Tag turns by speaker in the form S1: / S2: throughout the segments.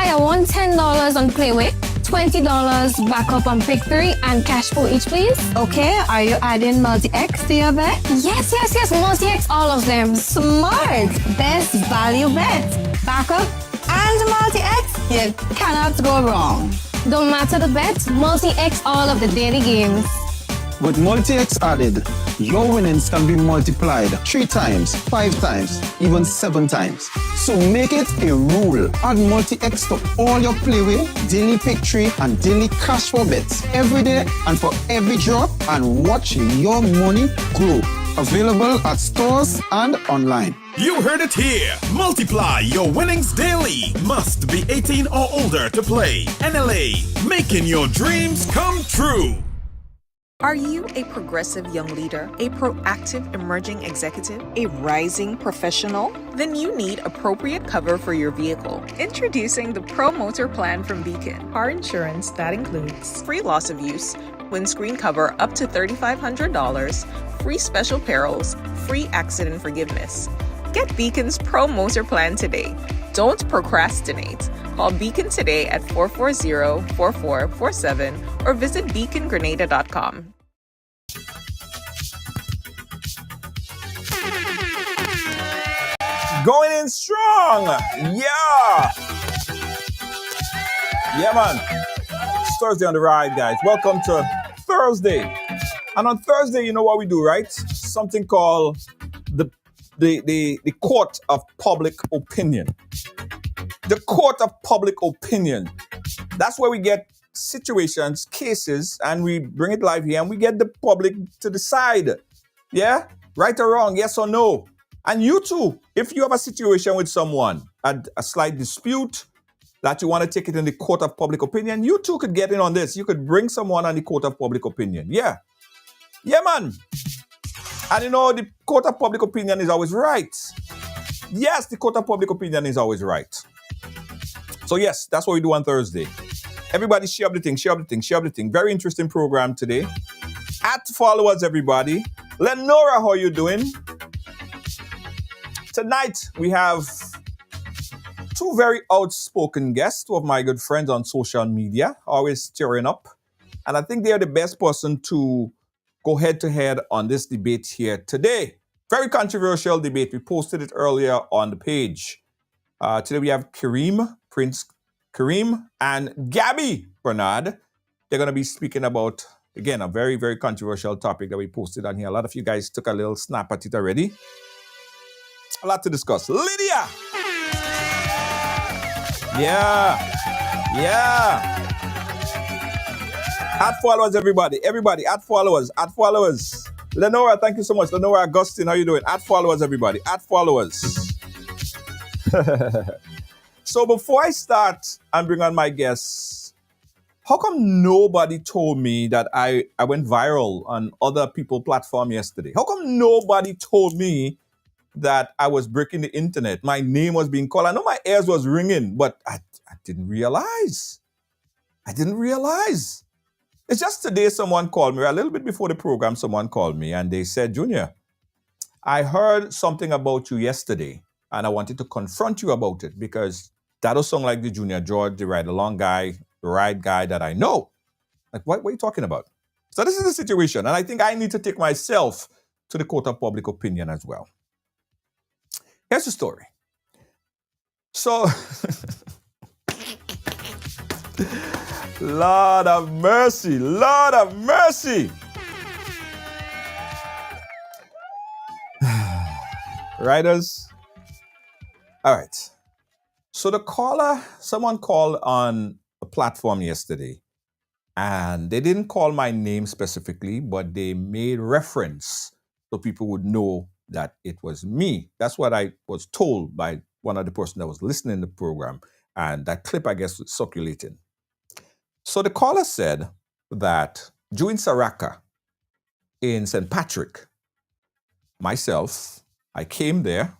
S1: I want $10 on Playway, $20 backup on Pick 3, and cash for each, please.
S2: Okay, are you adding multi-X to your bet?
S1: Yes, multi-X, all of them.
S2: Smart! Best value bet. Backup and multi-X, you cannot go wrong.
S1: Don't matter the bet, multi-X all of the daily games.
S3: With multi-X added, your winnings can be multiplied 3 times, 5 times, even 7 times. So make it a rule. Add multi-X to all your Playway, daily pick 3, and daily cash for bets every day and for every drop, and watch your money grow. Available at stores and online.
S4: You heard it here. Multiply your winnings daily. Must be 18 or older to play. NLA, making your dreams come true.
S5: Are you a progressive young leader, a proactive emerging executive, a rising professional? Then you need appropriate cover for your vehicle. Introducing the Pro Motor Plan from Beacon. Car insurance that includes free loss of use, windscreen cover up to $3,500, free special perils, free accident forgiveness. Get Beacon's Pro Motor Plan today. Don't procrastinate. Call Beacon today at 440-4447 or visit beacongrenada.com.
S6: Going in strong. Yeah, man. It's Thursday on the ride, guys. Welcome to Thursday. And on Thursday, you know what we do, right? Something called the court of public opinion. The court of public opinion. That's where we get situations, cases, and we bring it live here and we get the public to decide. Yeah? Right or wrong, yes or no. And you too, if you have a situation with someone, a slight dispute that you want to take it in the court of public opinion, you too could get in on this. You could bring someone on the court of public opinion. Yeah. Yeah, man. And you know, the court of public opinion is always right. Yes, the court of public opinion is always right. So yes, that's what we do on Thursday. Everybody share up the thing. Very interesting program today. At followers, everybody. Lenora, how you doing? Tonight, we have 2 very outspoken guests, 2 of my good friends on social media, always stirring up. And I think they are the best person to go head-to-head on this debate here today. Very controversial debate. We posted it earlier on the page. Today we have Kareem, Prince Kareem, and Gabi Bernard. They're going to be speaking about, again, a very, very controversial topic that we posted on here. A lot of you guys took a little snap at it already. A lot to discuss. Lydia! Yeah. At followers, everybody. Everybody, at followers. Lenora, thank you so much. Lenora Augustine, how you doing? At followers, everybody. At followers. So before I start and bring on my guests, how come nobody told me that I went viral on other people's platform yesterday? How come nobody told me that I was breaking the internet? My name was being called. I know my ears was ringing, but I didn't realize. It's just today someone called me, a little bit before the program, someone called me and they said, Junior, I heard something about you yesterday, and I wanted to confront you about it because that does sound like the Junior George, the Ridealong guy, the ride guy that I know. Like, what are you talking about? So this is the situation, and I think I need to take myself to the court of public opinion as well. Here's the story. So, Lord of mercy, Lord of mercy. Riders. All right. So someone called on a platform yesterday, and they didn't call my name specifically, but they made reference so people would know that it was me. That's what I was told by one of the person that was listening to the program, and that clip, I guess, was circulating. So the caller said that during Saraka in St. Patrick, I came there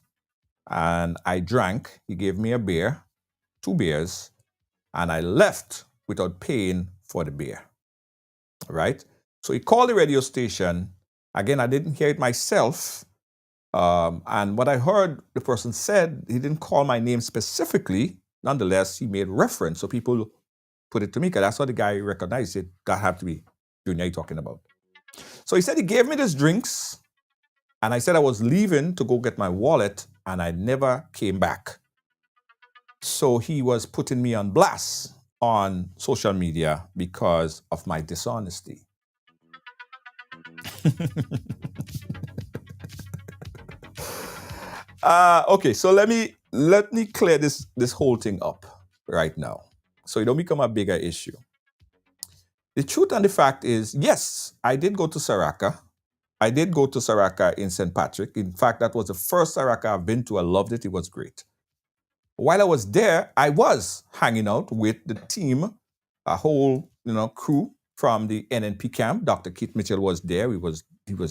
S6: and I drank. He gave me a beer, 2 beers, and I left without paying for the beer. All right? So he called the radio station. Again, I didn't hear it myself. And what I heard the person said, he didn't call my name specifically. Nonetheless, he made reference. So people put it to me because that's how the guy recognized it. That had to be Junior you're talking about. So he said he gave me these drinks, and I said I was leaving to go get my wallet, and I never came back. So he was putting me on blast on social media because of my dishonesty. Okay, so let me clear this whole thing up right now, so it don't become a bigger issue. The truth and the fact is, yes, I did go to Saraka. I did go to Saraka in St. Patrick. In fact, that was the first Saraka I've been to. I loved it. It was great. While I was there, I was hanging out with the team, a whole crew from the NNP camp. Dr. Keith Mitchell was there. He was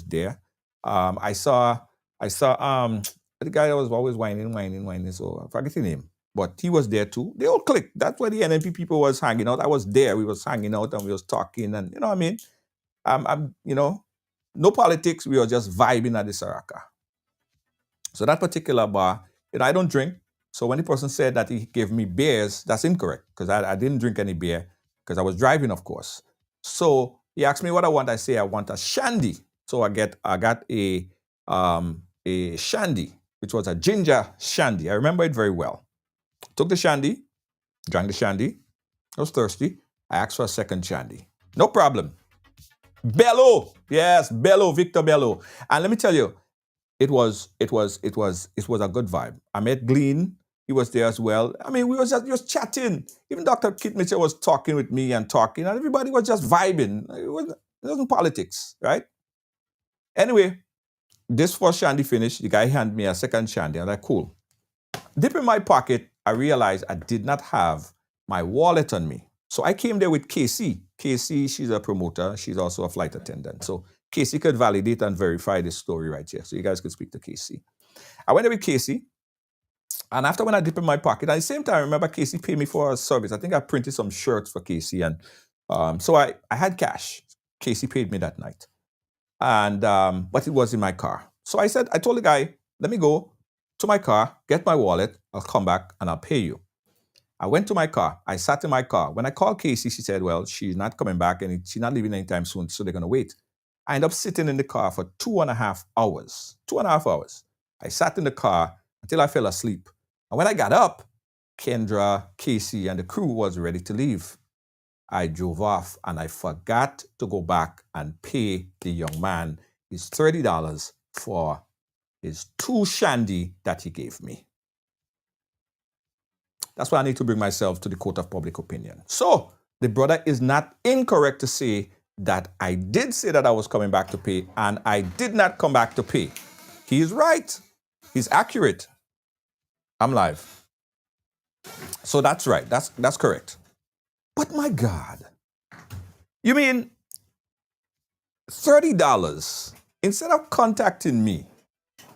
S6: there. I saw the guy that was always whining. So I forget his name, but he was there too. They all clicked. That's where the NNP people was hanging out. I was there. We was hanging out and we was talking, and you know what I mean. I'm no politics. We were just vibing at the Saraka. So that particular bar, I don't drink. So when the person said that he gave me beers, that's incorrect because I didn't drink any beer because I was driving, of course. So he asked me what I want. I say I want a shandy. So I got a shandy, which was a ginger shandy. I remember it very well. Took the shandy, drank the shandy. I was thirsty. I asked for a second shandy. No problem. Bello, yes, Bello, Victor Bello. And let me tell you, it was a good vibe. I met Glean. He was there as well. I mean, we was just chatting. Even Dr. Keith Mitchell was talking with me and everybody was just vibing. It wasn't politics, right? Anyway, this first shandy finished. The guy handed me a second shandy. I'm like, cool. Deep in my pocket, I realized I did not have my wallet on me. So I came there with Casey. Casey, she's a promoter. She's also a flight attendant. So Casey could validate and verify this story right here. So you guys could speak to Casey. I went there with Casey. And after when I dip in my pocket, at the same time, I remember Casey paid me for a service. I think I printed some shirts for Casey. And so I had cash. Casey paid me that night. And but it was in my car. So I told the guy, let me go to my car, get my wallet. I'll come back and I'll pay you. I went to my car. I sat in my car. When I called Casey, she said, well, she's not coming back and she's not leaving anytime soon, so they're going to wait. I ended up sitting in the car for 2.5 hours. 2.5 hours. I sat in the car until I fell asleep. And when I got up, Kendra, Casey, and the crew was ready to leave. I drove off and I forgot to go back and pay the young man his $30 for his 2 shandy that he gave me. That's why I need to bring myself to the court of public opinion. So the brother is not incorrect to say that I did say that I was coming back to pay, and I did not come back to pay. He is right. He's accurate. I'm live. So that's right. That's correct. But my God, you mean $30 instead of contacting me?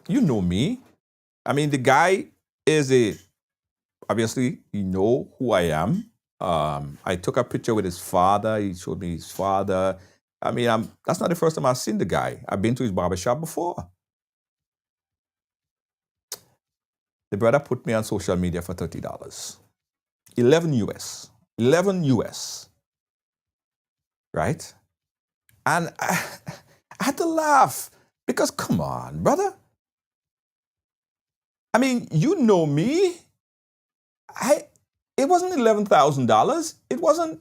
S6: You know me. I mean, the guy is obviously, you know who I am. I took a picture with his father. He showed me his father. I mean, that's not the first time I've seen the guy. I've been to his barbershop before. The brother put me on social media for $30. 11 US. 11 US. Right? And I had to laugh because, come on, brother. I mean, you know me. It wasn't $11,000. It wasn't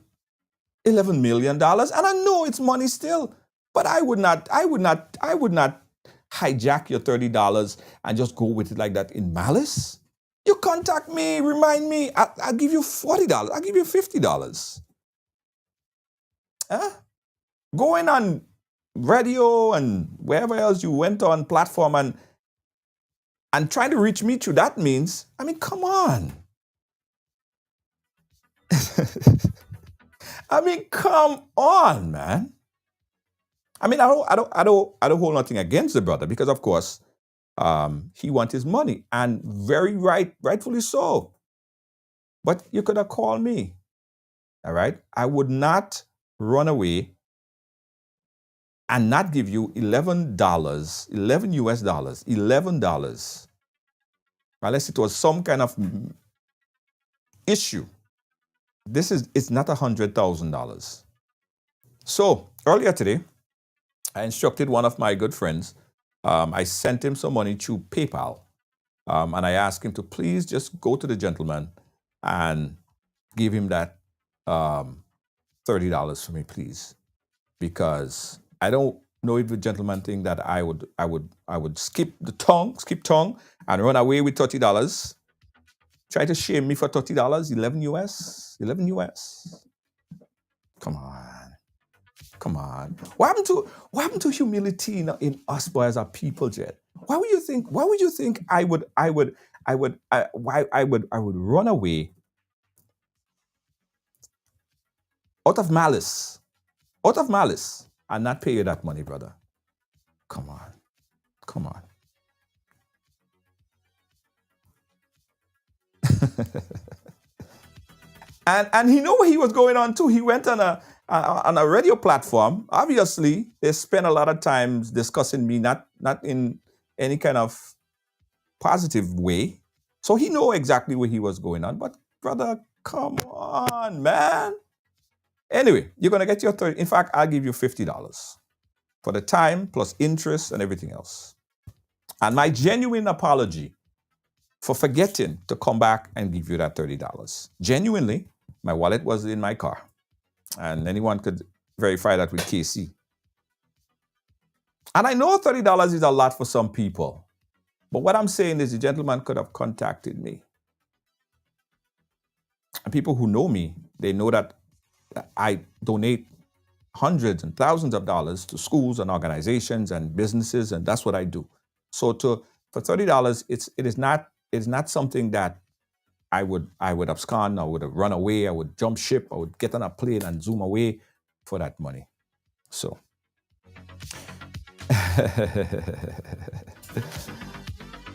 S6: $11 million. And I know it's money still. But I would not hijack your $30 and just go with it like that in malice. You contact me, remind me, I'll give you $40. I'll give you $50. Huh? Going on radio and wherever else you went on platform and trying to reach me through that means, I mean, come on. I mean, come on, man. I mean, I don't hold nothing against the brother because, of course, he wants his money, and rightfully so. But you could have called me, all right? I would not run away and not give you $11 US dollars, $11, unless it was some kind of issue. It's not $100,000. So earlier today, I instructed one of my good friends. I sent him some money through PayPal, and I asked him to please just go to the gentleman and give him that $30 for me, please, because I don't know if the gentleman think that I would skip tongue and run away with $30. Try to shame me for $30, 11 US. Come on. What happened to humility in us boys as a people, Jed? Why would you think I would run away out of malice and not pay you that money, brother? Come on. And he knew what he was going on too. He went on a radio platform. Obviously, they spent a lot of time discussing me, not in any kind of positive way. So he knew exactly where he was going on. But brother, come on, man. Anyway, you're gonna get your 30. In fact, I'll give you $50 for the time plus interest and everything else. And my genuine apology for forgetting to come back and give you that $30. Genuinely, my wallet was in my car. And anyone could verify that with KC. And I know $30 is a lot for some people. But what I'm saying is the gentleman could have contacted me. And people who know me, they know that I donate hundreds and thousands of dollars to schools and organizations and businesses, and that's what I do. So for $30, it is not something that I would abscond, I would have run away, I would jump ship, I would get on a plane and zoom away for that money. So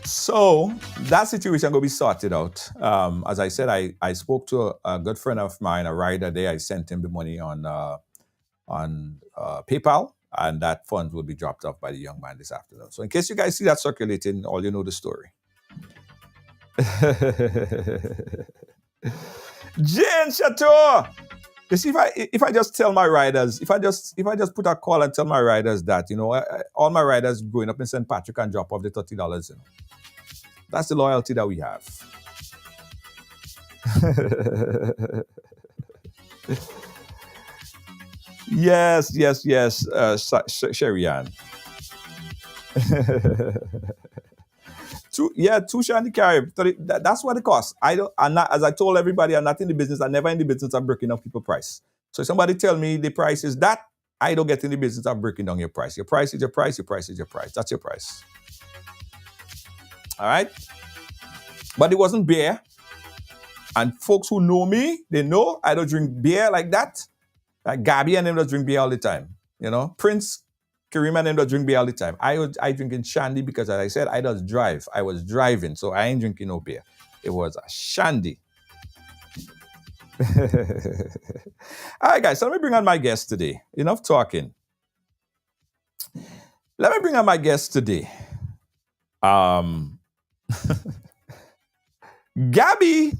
S6: so that situation going to be sorted out. As I said, I spoke to a good friend of mine, a rider there. I sent him the money on PayPal, and that fund will be dropped off by the young man this afternoon. So in case you guys see that circulating, all you know the story. Jane Chateau. You see, if I just tell my riders, if I just put a call and tell my riders that, all my riders going up in St. Patrick and drop off the $30, that's the loyalty that we have. Yes, Sherry Ann. Two Shandy Carib. That's what it costs. I'm not, as I told everybody, I'm not in the business. I'm never in the business of breaking up people's price. So if somebody tell me the price is that, I don't get in the business of breaking down your price. Your price is your price. Your price is your price. That's your price. All right? But it wasn't beer. And folks who know me, they know I don't drink beer like that. Like Gabi and them don't drink beer all the time. Prince, Kareem and them don't drink beer all the time. I drink in shandy because, as I said, I just drive. I was driving, so I ain't drinking no beer. It was a shandy. All right, guys, so let me bring on my guest today. Enough talking. Let me bring on my guest today. Gabi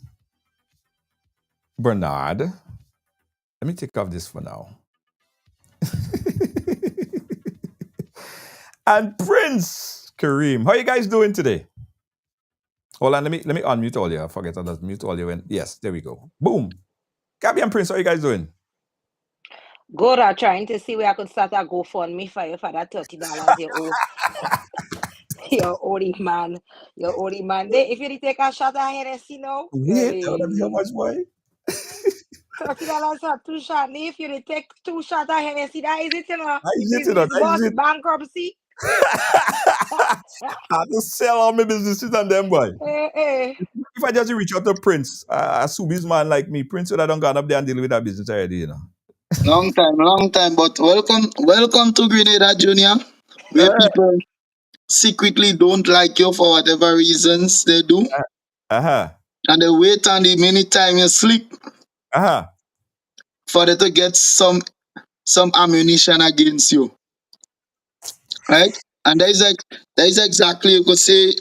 S6: Bernard. Let me take off this for now. And Prince Kareem. How you guys doing today? Hold on, let me unmute all you. I forget to just mute all you. Yes, there we go. Boom. Gabi and Prince, how you guys doing?
S7: Good. I'm trying to see where I could start a GoFundMe for you for that $30 you owe. You're oldie man. You're oldie man. If you take a shot at Hennessy now,
S6: Yeah, tell them so much, boy.
S7: $30 for 2 shots. If you take 2 shots at Hennessy, that is it, you know.
S6: I
S7: The
S6: hit it on.
S7: business boss bankruptcy.
S6: I have to sell all my businesses and them, boy.
S7: Hey.
S6: If I just reach out to Prince, a Subi's man like me, Prince would have done gone up there and deal with that business already, you know.
S8: Long time. But welcome to Grenada Junior, where people secretly don't like you for whatever reasons they do, and they wait on the minute time you sleep for them to get some ammunition against you, right? And that is exactly, you could say,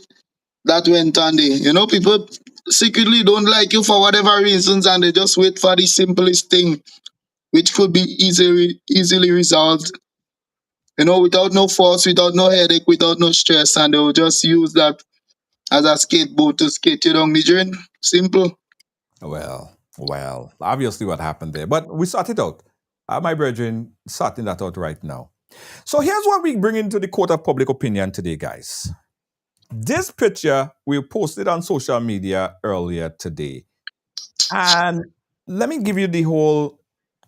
S8: that went on there. You know, people secretly don't like you for whatever reasons, and they just wait for the simplest thing, which could be easily resolved. You know, without no force, without no headache, without no stress, and they'll just use that as a skateboard to skate you down the drain. Simple.
S6: Well, obviously what happened there. But we sort it out. My brethren sorting that out right now. So here's what we bring into the court of public opinion today, guys. This picture we posted on social media earlier today. And let me give you the whole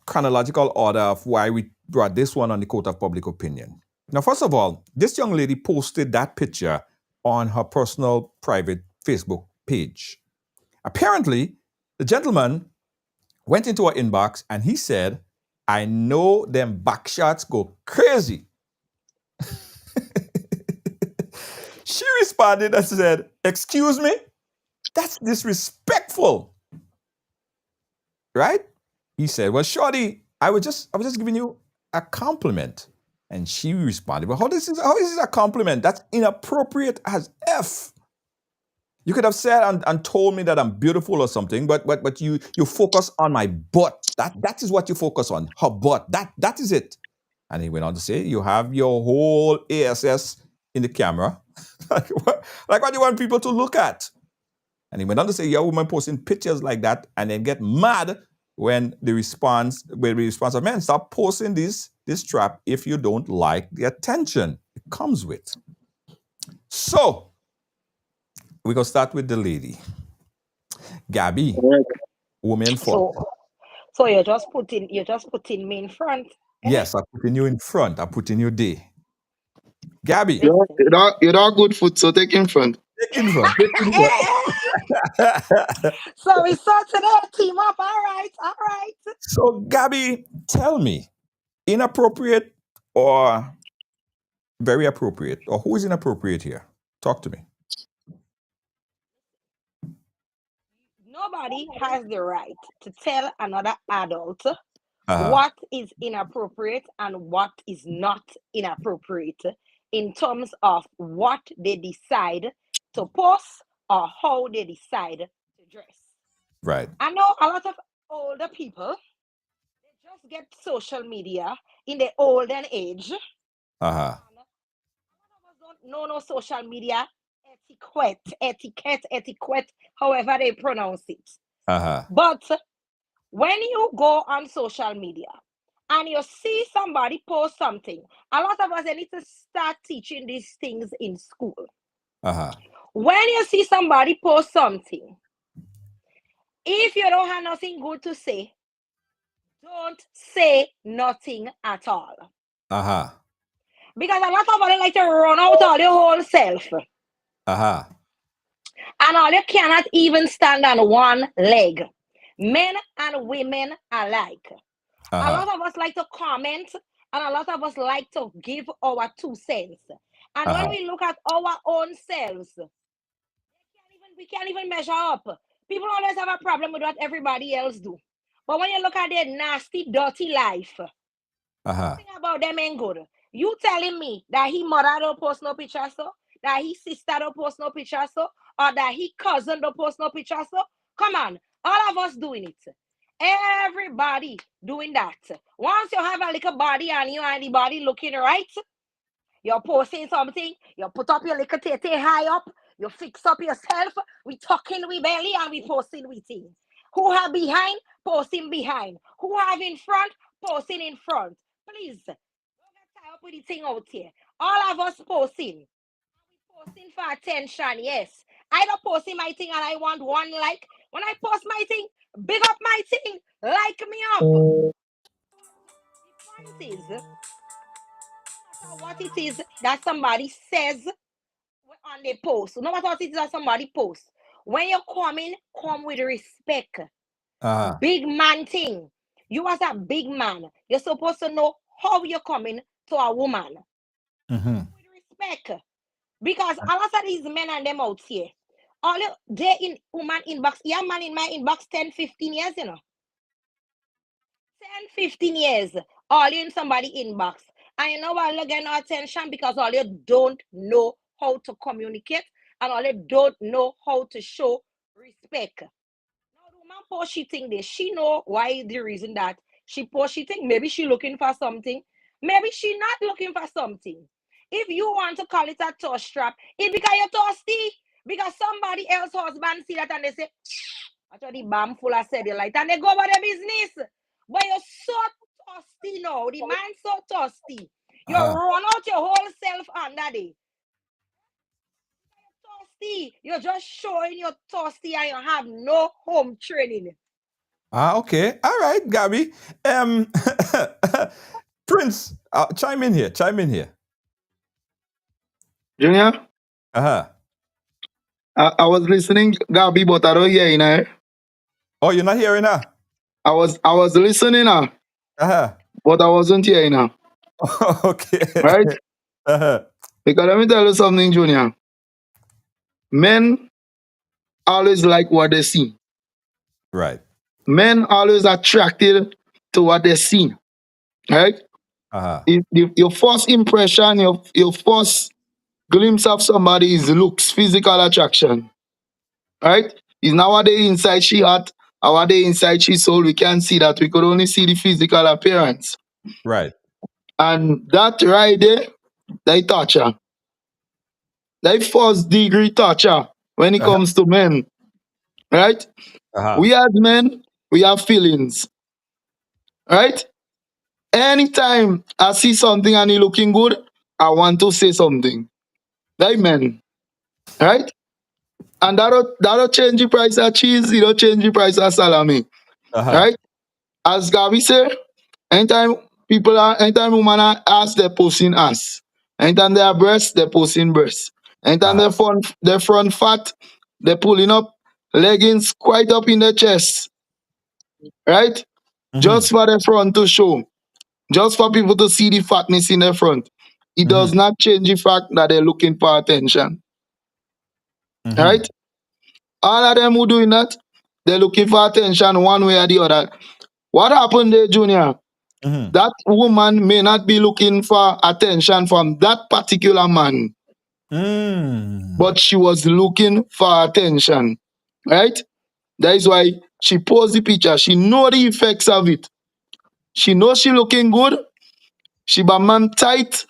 S6: chronological order of why we brought this one on the court of public opinion. Now, first of all, this young lady posted that picture on her personal private Facebook page. Apparently, the gentleman went into her inbox and he said, "I know them back shots go crazy." She responded and said, "Excuse me? That's disrespectful." Right? He said, "Well, shorty, I was just giving you a compliment." And she responded, "Well, how is this a compliment? That's inappropriate as F. You could have said and told me that I'm beautiful or something, but you focus on my butt. That is what you focus on, her butt. That is it." And he went on to say, "You have your whole ASS in the camera. like what do you want people to look at?" And he went on to say, "Your woman posting pictures like that and then get mad when the response of men, stop posting this trap if you don't like the attention it comes with." So we're gonna start with the lady. Gabi, woman fault.
S7: So you're just putting me in front.
S6: Yes, I'm putting you in front. I'm putting you there. Gabi.
S8: You're not good foot, so take in front.
S6: Take in front.
S7: So we start today, team up. All right.
S6: So Gabi, tell me, inappropriate or very appropriate? Or who is inappropriate here? Talk to me.
S7: Nobody has the right to tell another adult what is inappropriate and what is not inappropriate in terms of what they decide to post or how they decide to dress.
S6: Right.
S7: I know a lot of older people, they just get social media in the olden age. A lot of us don't know no social media etiquette, however they pronounce it. But when you go on social media and you see somebody post something, a lot of us, they need to start teaching these things in school. When you see somebody post something, if you don't have nothing good to say, don't say nothing at all. Because a lot of us like to run out all your whole self. And all you cannot even stand on one leg. Men and women alike. A lot of us like to comment, and a lot of us like to give our 2 cents. And when we look at our own selves, we can't even measure up. People always have a problem with what everybody else do. But when you look at their nasty, dirty life, nothing about them ain't good. You telling me that he mother don't post no picture so? That his sister don't post no picture so? or that he cousin don't post no picture. So come on, all of us doing it. Everybody doing that. Once you have a little body and you and the body looking right, you're posting something, you put up your little tete high up, you fix up yourself, we talking we belly and we posting we things. Who have behind, posting behind. Who have in front, posting in front. Please, don't get tied up with the thing out here. All of us posting. Posting for attention, yes. I don't posting my thing and I want one like. When I post my thing, big up my thing, like me up. The point is, no matter what it is that somebody says on the post, no matter what it is that somebody posts, when you're coming, come with respect. Big man thing. You as a big man, you're supposed to know how you're coming to a woman. With respect. Because a lot of these men and them out here, all they in woman inbox, yeah man in my inbox 10, 15 years, 10, 15 years, all in somebody inbox. And you know why you get no attention? Because all you don't know how to communicate and all you don't know how to show respect. Now the woman post she think this. She know why the reason that she post she think maybe she looking for something. Maybe she not looking for something. If you want to call it a toss trap, it's because you're thirsty. Because somebody else's husband see that and they say, I thought the bomb full of cellulite and they go about their business. But you're so thirsty now. The man's so thirsty. You run out your whole self under there. You're thirsty. You're just showing you're thirsty and you have no home training.
S6: Okay. All right, Gabi. Prince, chime in here.
S8: Junior,
S6: Uh-huh.
S8: I was listening, Gabi, but I don't hear you now.
S6: Oh, you're not hearing her?
S8: I was listening now,
S6: Uh-huh.
S8: but I wasn't hearing now.
S6: Okay.
S8: Right?
S6: Uh-huh.
S8: Because let me tell you something, Junior. Men always like what they see.
S6: Right.
S8: Men always attracted to what they see. Right?
S6: Uh-huh.
S8: Your first impression, your first glimpse of somebody is looks, physical attraction. Right? Is now what they inside she heart, or what they inside she soul. We can't see that. We could only see the physical appearance.
S6: Right.
S8: And that right there, they torture. They first degree torture when it comes to men. Right? We as men, we have feelings. Right? Anytime I see something and it looking good, I want to say something. Like men. Right? And that'll change the price of cheese, it'll change the price of salami. Right? As Gabi said, anytime women are ass, they're posting ass. Anytime they are breast, they're posting breast. Anytime they're front fat, they're pulling up leggings quite up in their chest. Right? Just for the front to show. Just for people to see the fatness in their front. It does not change the fact that they're looking for attention. Right? All of them who doing that, they're looking for attention one way or the other. What happened there, Junior? That woman may not be looking for attention from that particular man. But she was looking for attention. Right? That is why she posed the picture. She know the effects of it. She knows she looking good. She ba man tight.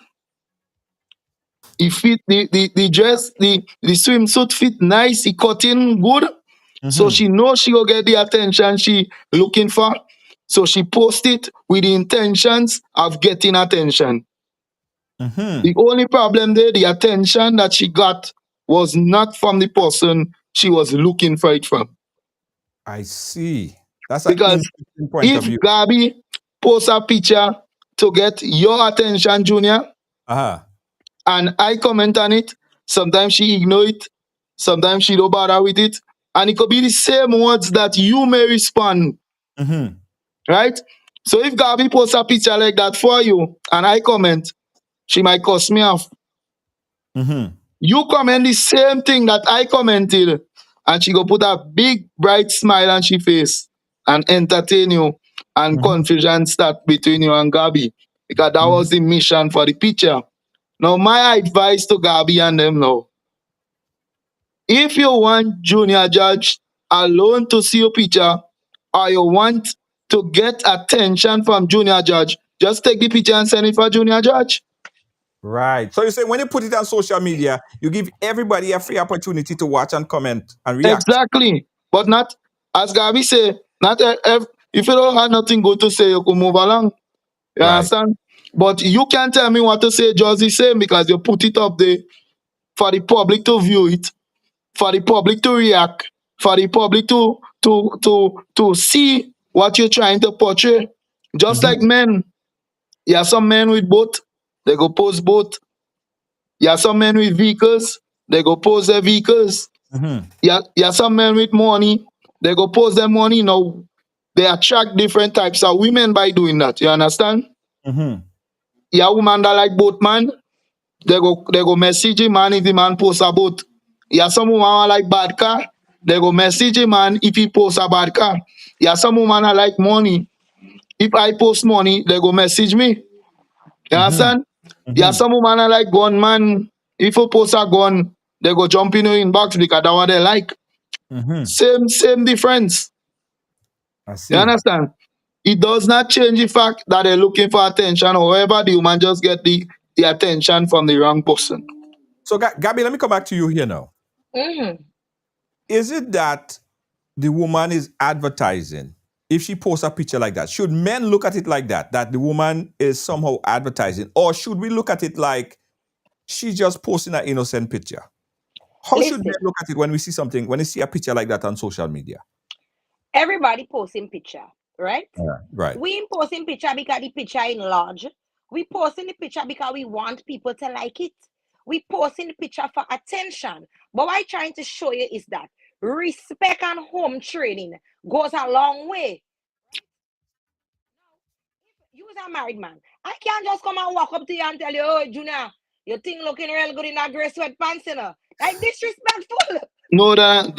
S8: He fit the dress, the swimsuit fit nice. He cut in good. So she knows she will get the attention she looking for. So she post it with the intentions of getting attention. The only problem there, the attention that she got was not from the person she was looking for it from.
S6: I see. That's an
S8: Because
S6: interesting point of
S8: if
S6: view.
S8: Gabi posts a picture to get your attention, Junior, and I comment on it, sometimes she ignore it, sometimes she don't bother with it, and it could be the same words that you may respond. Right? So if Gabi posts a picture like that for you, and I comment, she might cuss me off. You comment the same thing that I commented, and she go put a big bright smile on she face and entertain you, and confusion start between you and Gabi, because that was the mission for the picture. Now my advice to Gabi and them now, If you want Junior Judge alone to see your picture, or you want to get attention from Junior Judge, just take the picture and send it for Junior Judge.
S6: Right. So you say when you put it on social media, you give everybody a free opportunity to watch and comment and react.
S8: Exactly. But not, as Gabi say, not if you don't have nothing good to say, you can move along. You
S6: Right.
S8: understand? But you can't tell me what to say just the same because you put it up there for the public to view it, for the public to react, for the public to see what you're trying to portray. Just like men, you have some men with boat, they go post boat. You have some men with vehicles, they go post their vehicles.
S6: Mm-hmm.
S8: You have some men with money, they go post their money. Now they attract different types of women by doing that. You understand?
S6: Mm-hmm.
S8: You have women that like boat man, they go message him man if the man post a boat. You have some woman that like bad car, they go message him man if he post a bad car. You have some woman that like money. If I post money, they go message me. You understand? You have some woman that like gun man. If you post a gun, they go jump in your inbox because that's what they like.
S6: Mm-hmm.
S8: Same difference.
S6: I
S8: You
S6: see.
S8: understand? It does not change the fact that they're looking for attention. However, the woman just get the attention from the wrong person.
S6: So Gabi, let me come back to you here now.
S7: Mm-hmm.
S6: Is it that the woman is advertising if she posts a picture like that? Should men look at it like that, that the woman is somehow advertising? Or should we look at it like she's just posting an innocent picture? How should men
S7: Listen,
S6: look at it when we see something, when they see a picture like that on social media?
S7: everybody posting picture, right?
S6: Right.
S7: We ain't posting picture because the picture in large. We posting the picture because we want people to like it. We posting the picture for attention. But what I'm trying to show you is that respect and home training goes a long way. You was a married man. I can't just come and walk up to you and tell you, oh, Junior, your thing looking real good in that gray sweatpants, you know. Like disrespectful.
S8: No, that is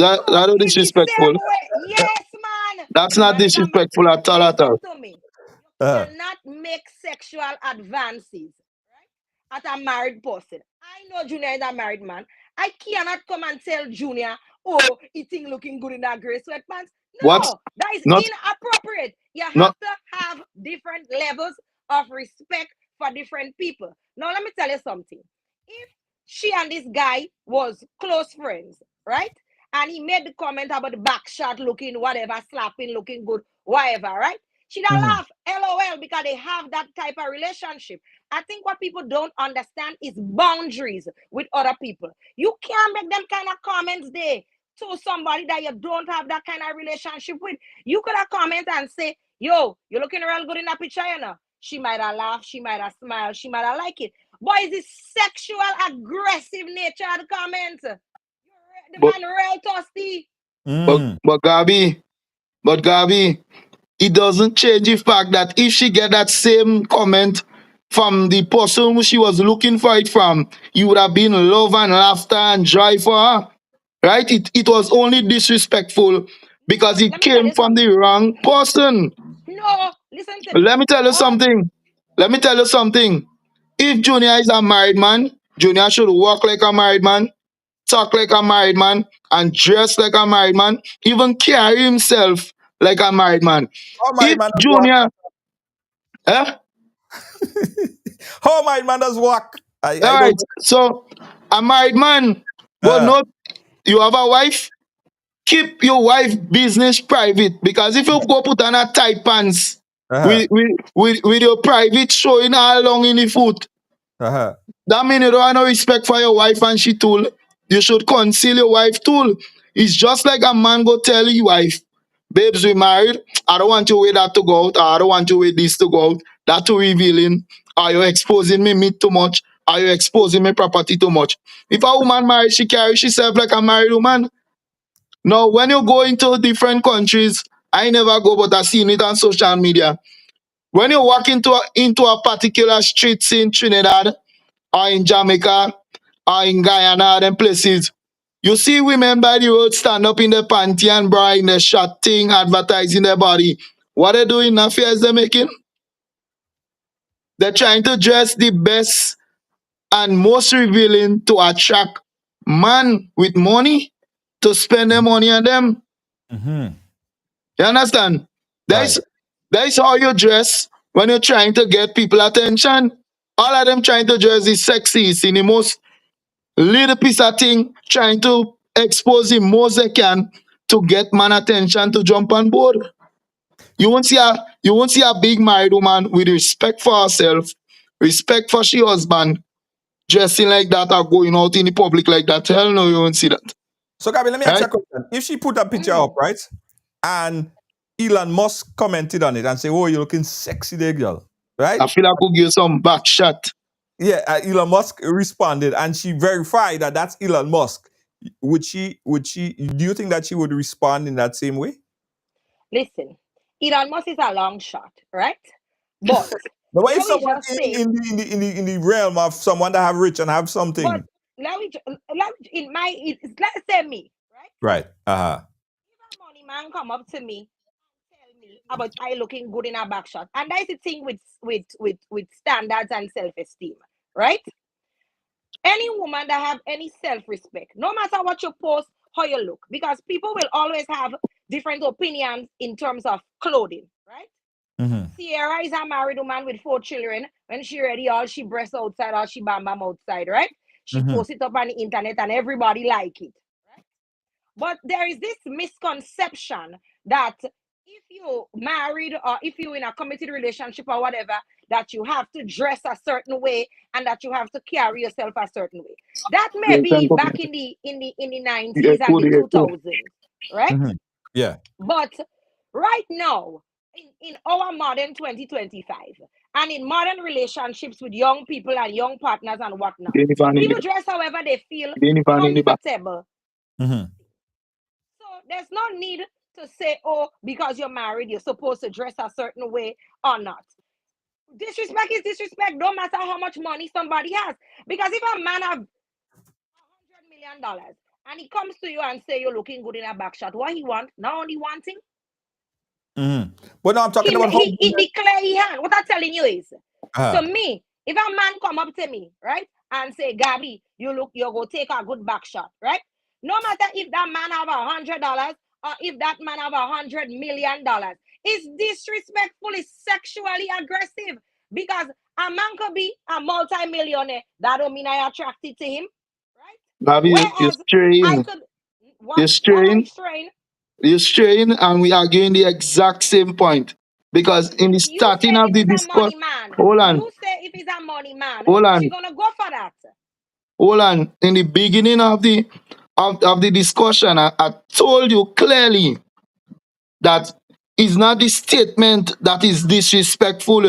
S7: In the
S8: disrespectful.
S7: same way, yes, man.
S8: That's not
S7: Now remember,
S8: disrespectful at all at all.
S7: listen to me. You
S6: Uh,
S7: cannot make sexual advances, right, at a married person. I know Junior is a married man. I cannot come and tell Junior, oh, eating looking good in that gray sweatpants.
S8: What?
S7: No, that is
S8: Not
S7: inappropriate. You
S8: not
S7: have to have different levels of respect for different people. Now, let me tell you something. If she and this guy was close friends, right? And he made the comment about the back shot looking whatever, slapping, looking good, whatever, right? She'd have laughed, LOL, because they have that type of relationship. I think what people don't understand is boundaries with other people. You can't make them kind of comments there to somebody that you don't have that kind of relationship with. You could have comment and say, yo, you're looking real good in that picture, you know. She might have laughed, she might have smiled, she might have liked it. But it's the sexual aggressive nature of the comment. The
S8: but
S7: man real thirsty.
S8: but Gabi, it doesn't change the fact that if she get that same comment from the person who she was looking for it from, you would have been love and laughter and joy for her. Right? It was only disrespectful because
S7: Let
S8: it
S7: me tell
S8: came
S7: you
S8: from the
S7: something.
S8: wrong person.
S7: No, listen to me.
S8: Let me tell you
S7: Oh,
S8: something. Let me tell you something. If Junior is a married man, Junior should walk like a married man, talk like a married man, and dress like a married man, even carry himself like a married man.
S6: how
S8: If
S6: married man does walk?
S8: Junior, eh?
S6: How married man does walk? I
S8: All
S6: don't
S8: right, so a married man, but
S6: know.
S8: not you have a wife, keep your wife business private because if you go put on a tight pants
S6: Uh-huh.
S8: with your private showing all along in the foot,
S6: Uh-huh.
S8: that mean you don't have no respect for your wife and she tool. You should conceal your wife tool. It's just like a man go tell your wife, babes, we married. I don't want you with that to go out. Or I don't want you with this to go out. That too revealing. Are you exposing me meat too much? Are you exposing me property too much? If a woman married, she carry herself like a married woman. Now, when you go into different countries, I never go, but I seen it on social media. When you walk into a particular streets in Trinidad or in Jamaica or in Guyana, them places, you see women by the road stand up in the panty and bra in the short thing, advertising their body. What they doing? The fears they're making? They're trying to dress the best and most revealing to attract man with money. to spend their money on them.
S6: Mm-hmm.
S8: You understand? That's
S6: Right.
S8: that's how you dress when you're trying to get people attention. All of them trying to dress is sexy. It's in the most little piece of thing, trying to expose the most they can to get man attention to jump on board. You won't see a big married woman with respect for herself, respect for she husband, dressing like that or going out in the public like that. Hell no, you won't see that.
S6: So, Gabi, let me ask you
S8: Right?
S6: a question. If she put a picture up, right, and Elon Musk commented on it and say, "Oh, you're looking sexy there, girl," right?
S8: I feel I could give some back shot.
S6: Yeah, Elon Musk responded, and she verified that that's Elon Musk. Would she? Do you think that she would respond in that same way?
S7: Listen, Elon Musk is a long shot, right? But
S6: But what if
S7: let me
S6: someone
S7: just say,
S6: in the realm of someone that have rich and have
S7: but
S6: something?
S7: let's say me, right?
S6: Right. Uh-huh.
S7: If a money man come up to me, tell me about I looking good in a back shot, and that's the thing with standards and self-esteem, right? Any woman that have any self-respect, no matter what you post, how you look, because people will always have different opinions in terms of clothing, right?
S6: Mm-hmm.
S7: Sierra is a married woman with 4 children. When she ready, all she breasts outside, all she bam bam outside, right? She
S6: Mm-hmm.
S7: posts it up on the internet and everybody like it, right? But there is this misconception that if you married or if you in a committed relationship or whatever, that you have to dress a certain way and that you have to carry yourself a certain way. That may be back in the 90s and the 2000s, right?
S6: Mm-hmm. Yeah.
S7: But right now, in our modern 2025, and in modern relationships with young people and young partners and whatnot, people dress however they feel comfortable.
S6: Mm-hmm.
S7: So there's no need to say, oh, because you're married, you're supposed to dress a certain way or not. Disrespect is disrespect, no matter how much money somebody has. Because if a man have $100 million and he comes to you and say you're looking good in a back shot, what he want? Not only one thing.
S6: Mm-hmm. But now I'm talking about how
S7: he declare he hand. What I'm telling you is,
S6: uh-huh.
S7: to me, if a man come up to me, right, and say, Gabi, you go take a good back shot, right? No matter if that man have $100 or if that man have $100 million, it's disrespectful, it's sexually aggressive. Because a man could be a multi-millionaire. That don't mean I attracted to him, right?
S8: Gabi, you're
S7: Whereas I
S8: straying.
S7: could
S8: You're
S7: what I
S8: straying.
S7: strain.
S8: You're straying, and we are arguing the exact same point. Because in the
S7: You
S8: starting
S7: say
S8: of
S7: if
S8: the
S7: he's a
S8: discourse,
S7: money man.
S8: hold on,
S7: You say if he's a money man,
S8: hold
S7: she
S8: on,
S7: gonna go for that.
S8: hold on. In the beginning of the discussion, I told you clearly that it's not the statement that is disrespectful,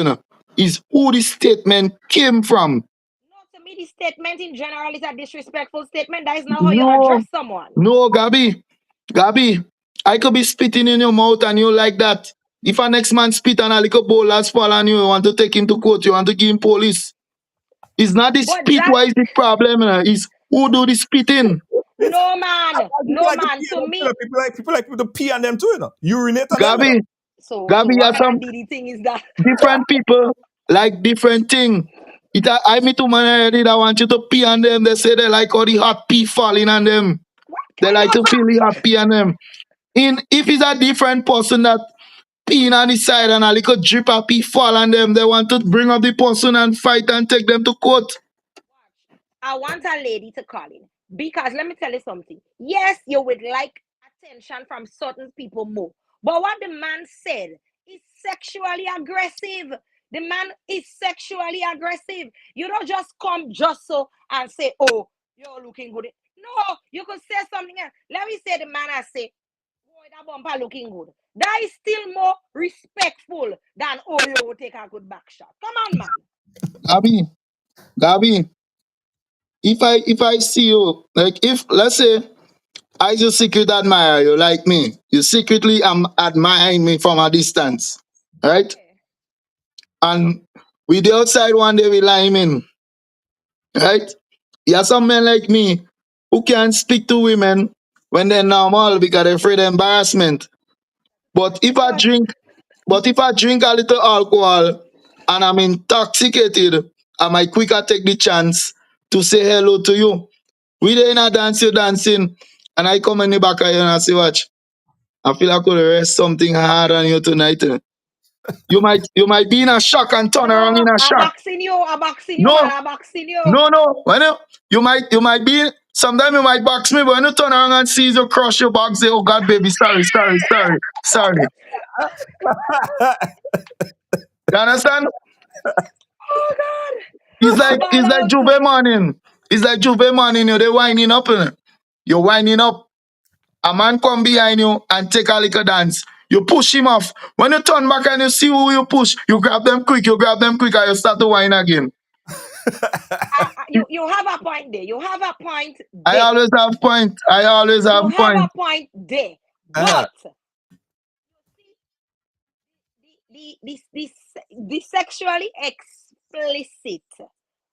S8: It's who the statement came from.
S7: No, to me, the statement in general is a disrespectful statement. That is not how you
S8: No,
S7: address someone.
S8: no, Gabi, I could be spitting in your mouth and you like that. If a next man spit and a little bowl has fall on you, you want to take him to court, you want to give him police. It's not the
S7: But
S8: spit
S7: that
S8: what is the problem, It's who do the spitting.
S7: no man,
S6: People
S7: no
S6: like to
S7: man.
S6: pee
S7: To
S6: on them,
S7: me,
S6: people like people to pee on them too, urinate on them,
S8: Gabi,
S7: so
S8: Gabi
S7: what
S8: has
S7: kind
S8: some
S7: of DD thing is that?
S8: different people like different thing. I meet to man already that want you to pee on them. They say they like all the hot pee falling on them.
S7: What
S8: They
S7: kind
S8: like to
S7: of
S8: feel the hot pee on them. If it's a different person that peeing on the side and a little drip of pee fall on them, they want to bring up the person and fight and take them to court.
S7: I want a lady to call in because let me tell you something. Yes, you would like attention from certain people more, but what the man said is sexually aggressive. The man is sexually aggressive. You don't just come just so and say, "Oh, you're looking good." No, you could say something else. Let me say the man I say, "Boy, that bumper looking good." That is still more respectful than, "Oh, you will take a good back shot." Come on, man.
S8: Gabi, if I see you, like if let's say I just secret admire you like me, you secretly admiring me from a distance, right?
S7: Yeah.
S8: And we the outside one day we lime in, right? You have some men like me who can't speak to women when they're normal because they're afraid of embarrassment. But if I
S7: But
S8: drink But if I drink a little alcohol and I'm intoxicated, I might quicker take the chance to say hello to you. We there in a dance, you dancing. And I come in the back of you and I say, watch, I feel I could rest something hard on you tonight. You might be in a shock and turn around in a
S7: I'm
S8: shock.
S7: boxing you, man,
S8: No,
S7: I'm boxing you.
S8: no. When you might be, sometimes you might box me, but when you turn around and see you crush your box, say, oh God, baby, sorry. You understand?
S7: Oh God.
S8: It's like Juve morning. It's like Juve morning, they winding up. You're winding up. A man come behind you and take a little dance. You push him off. When you turn back and you see who you push, you grab them quick, and you start to whine again.
S7: You have a point there. You have a point there.
S8: I always have point.
S7: You have a point there. But the sexually explicit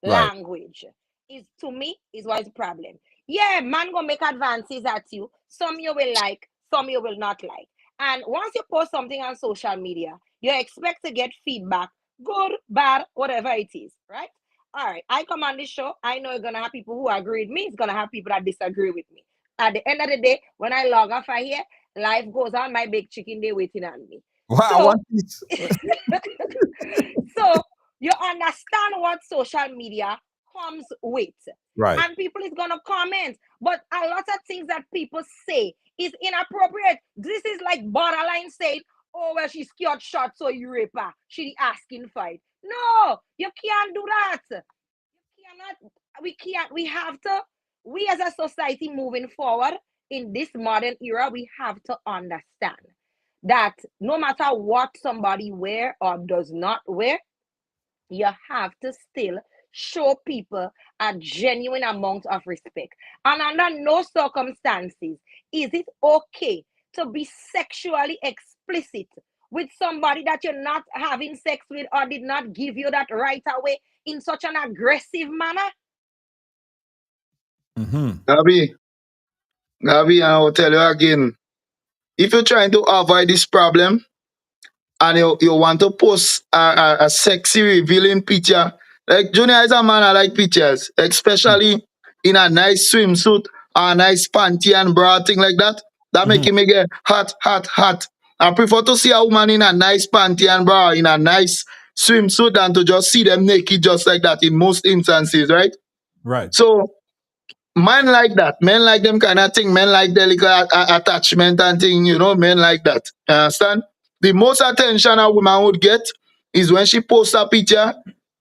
S7: language is, to me, is what is the problem. Yeah, man gonna make advances at you. Some you will like, some you will not like. And once you post something on social media, you expect to get feedback, good, bad, whatever it is, right? All right, I come on this show. I know you're gonna have people who agree with me. It's gonna have people that disagree with me. At the end of the day, when I log off here, life goes on. My big chicken day waiting on me.
S6: Wow,
S7: so you understand what social media comes with.
S6: Right.
S7: And people is gonna comment. But a lot of things that people say is inappropriate. This is like borderline saying, oh, well, she scared shot, so you rape her. She asking for it. No, you can't do that. You cannot, we can't, we have to, we as a society moving forward in this modern era, we have to understand that no matter what somebody wear or does not wear, you have to still show people a genuine amount of respect. And under no circumstances is it okay to be sexually explicit with somebody that you're not having sex with or did not give you that right away in such an aggressive manner.
S8: Gabi, I will tell you again. If you're trying to avoid this problem and you want to post a sexy revealing picture, like Junior is a man I like pictures, especially in a nice swimsuit or a nice panty and bra thing like that. That making me get hot. I prefer to see a woman in a nice panty and bra in a nice swimsuit than to just see them naked just like that in most instances, right?
S6: Right.
S8: So men like that. Men like them kind of thing. Men like delicate attachment and thing, men like that. You understand? The most attention a woman would get is when she posts a picture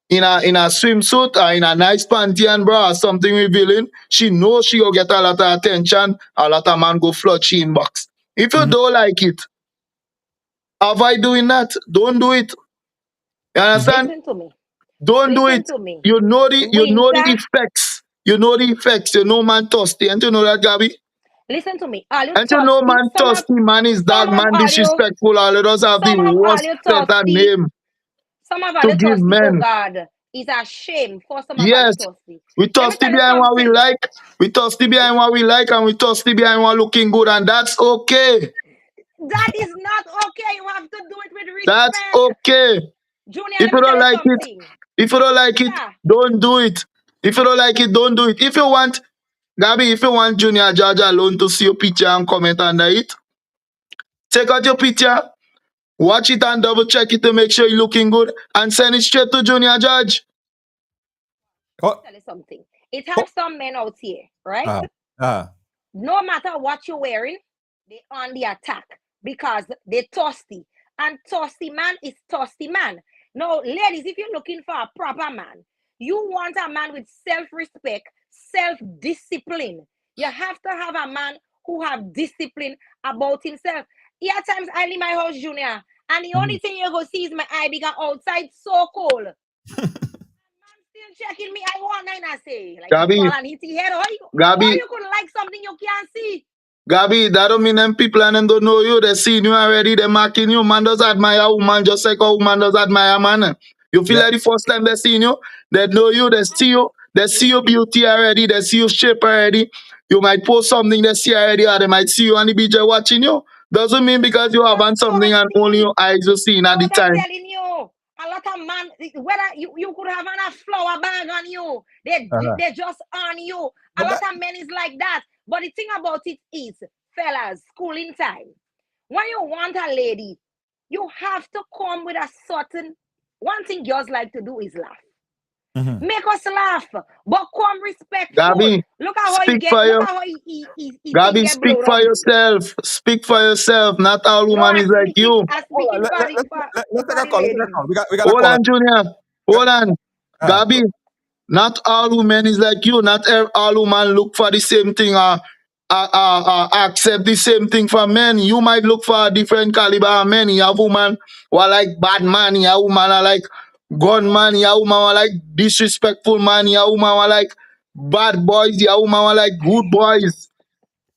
S8: in a swimsuit or in a nice panty and bra or something revealing. She knows she will get a lot of attention. A lot of man go flood she inbox. If you don't like it, avoid doing that. Don't do it. You understand?
S7: Listen to me.
S8: Don't do it.
S7: To me.
S8: You know the effects. You know the effects. You know man thirsty. And you know that, Gabi?
S7: Listen to me. All you
S8: and you know man thirsty, man is dog, man disrespectful. All of us have the worst set and name
S7: some of all
S8: to give men.
S7: Oh God, it's a shame for some of
S8: yes.
S7: thirsty.
S8: We thirsty behind what we like. We thirsty behind what we like, and we thirsty behind what looking good, and that's okay.
S7: That is not okay. You have to do it with respect.
S8: That's okay.
S7: Junior,
S8: if you don't like it, don't do it. If you don't like it, don't do it. If you want, Gabi, if you want Junior Judge alone to see your picture and comment under it, take out your picture, watch it and double check it to make sure you're looking good, and send it straight to Junior Judge.
S7: Tell you something. It has some men out here, right? No matter what you're wearing, they're on the attack because they're thirsty. And thirsty man is thirsty man. Now, ladies, if you're looking for a proper man, you want a man with self-respect, self-discipline. You have to have a man who have discipline about himself. Yeah, times I leave my house, Junior, and the only thing you go see is my eye because outside so cold. Man still checking me. I want to say, like,
S8: Gabi,
S7: Gabi, you could like something you can't see.
S8: Gabi, that don't mean them people and them don't know you. They seen you already. They marking you. Man does admire a woman just like a woman does admire a man. You feel like the first time they seen you, they know you, they see you, they see your beauty already, they see your shape already. You might post something they see already, or they might see you on the beach watching you. Doesn't mean because you haven't something and only your eyes you seen at the time.
S7: I'm telling you, a lot of man, whether you could have a flower bag on you, they just on you. A lot of men is like that. But the thing about it is, fellas, schooling time. When you want a lady, you have to come with a certain. One thing girls like to do is laugh. Make us laugh, but come respectful.
S8: Gabi,
S7: Look at how he
S8: speak
S7: get.
S8: for
S7: Look
S8: you.
S7: at how he thing
S8: Gabi,
S7: get
S8: speak
S7: blown
S8: for
S7: up.
S8: yourself. Speak for yourself. Not all
S7: No,
S8: woman is like you.
S7: I
S6: Hold on,
S7: speaking for the
S6: let's take a
S7: the
S6: call. Let's take a
S7: ladies.
S6: call. We got a
S8: Hold
S6: call.
S8: on, Junior. Hold on. Gabi, not all women is like you. Not all women look for the same thing or accept the same thing from men. You might look for a different caliber of men. You have women who are like bad man. You have women who are like gunman. You have women who are like disrespectful man. You have women who are like bad boys. You have women who are like good boys.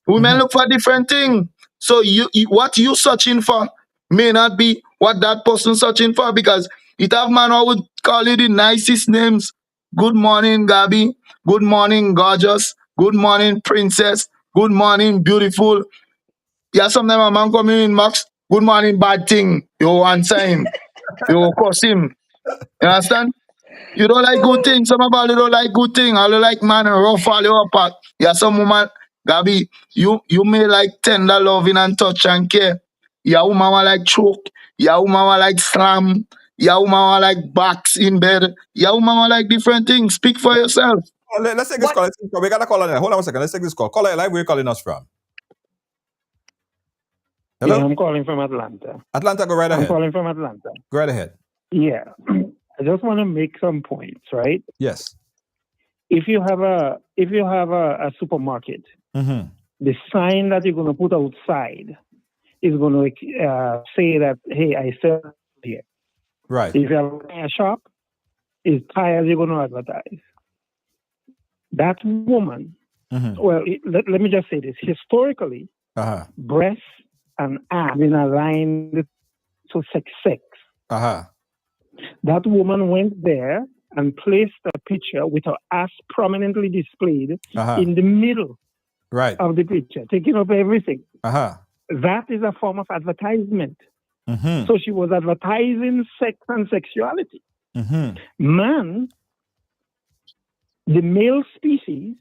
S8: Women look for different things. So what you searching for may not be what that person searching for, because it have man who would call you the nicest names. Good morning, Gabi. Good morning, gorgeous. Good morning, princess. Good morning, beautiful. Yeah, sometimes a man come in, Max. Good morning, bad thing. You answer him. You curse him. You understand? You don't like good things. Some about you don't like good things. I don't like man and rough all your part. Yeah, some woman, Gabi, you may like tender loving and touch and care. Yeah, woman will like choke. Yeah, woman will like slam. Yeah, woman will like box in bed. Yeah, woman will like different things. Speak for yourself.
S6: Let's take this call. We got a call on there. Hold on 1 second. Let's take this call. Caller live. Where you calling us from? Hello?
S9: Yeah, I'm calling from Atlanta.
S6: Atlanta, go right
S9: I'm
S6: ahead.
S9: calling from Atlanta.
S6: Go right ahead.
S9: Yeah. I just want to make some points, right?
S6: Yes.
S9: If you have a supermarket, the sign that you're going to put outside is going to say that, hey, I sell here.
S6: Right.
S9: If you have a shop, it's tires you're going to advertise. That woman, well, let me just say this. Historically, breasts and abs in aligned to sex. That woman went there and placed a picture with her ass prominently displayed in the middle of the picture, taking up everything. That is a form of advertisement. So she was advertising sex and sexuality. Man, the male species,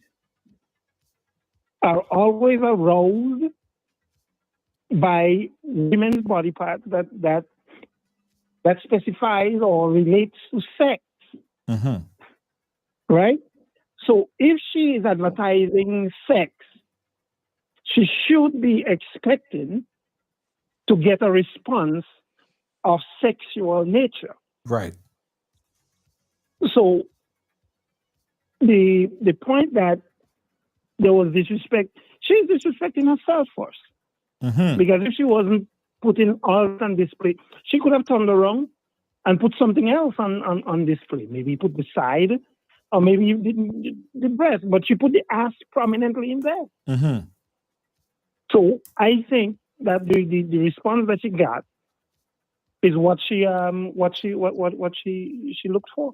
S9: are always aroused by women's body parts that specifies or relates to sex. Right? So if she is advertising sex, she should be expecting to get a response of sexual nature.
S6: Right.
S9: So the point that there was disrespect, she's disrespecting herself first. Because if she wasn't putting art on display, she could have turned around and put something else on display. Maybe put the side, or maybe the breast, but she put the ass prominently in there. So I think that the response that she got is what she looked for.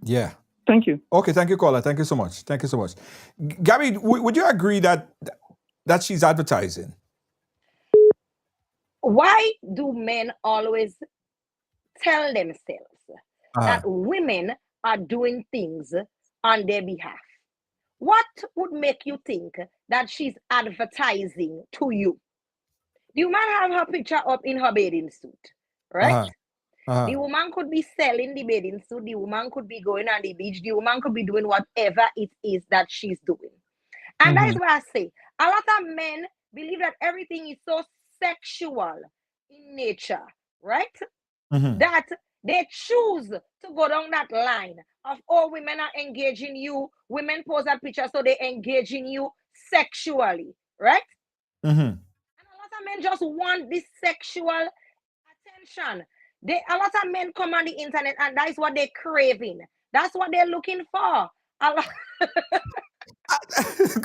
S6: Yeah.
S9: Thank you.
S6: Okay, thank you, caller. Thank you so much. Thank you so much. Gabi, would you agree that she's advertising?
S7: Why do men always tell themselves that women are doing things on their behalf? What would make you think that she's advertising to you? The woman have her picture up in her bathing suit, right? The woman could be selling the bathing suit. The woman could be going on the beach. The woman could be doing whatever it is that she's doing. And that is why I say a lot of men believe that everything is so sexual in nature, right? That they choose to go down that line of, oh, women are engaging you. Women pose a picture, so they engaging you sexually, right? And a lot of men just want this sexual attention. A lot of men come on the internet, and that's what they're craving. That's what they're looking for.
S6: Go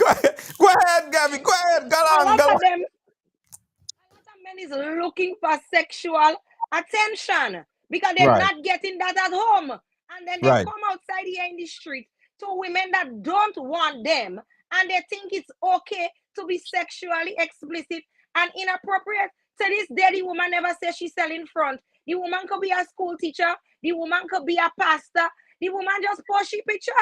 S6: ahead, Gabi. Go ahead. Go on.
S7: A lot of men is looking for sexual attention because they're not getting that at home. And then they come outside here in the street to women that don't want them, and they think it's okay to be sexually explicit and inappropriate. To this day, the woman never says she's selling front. The woman could be a school teacher. The woman could be a pastor. The woman just post she picture.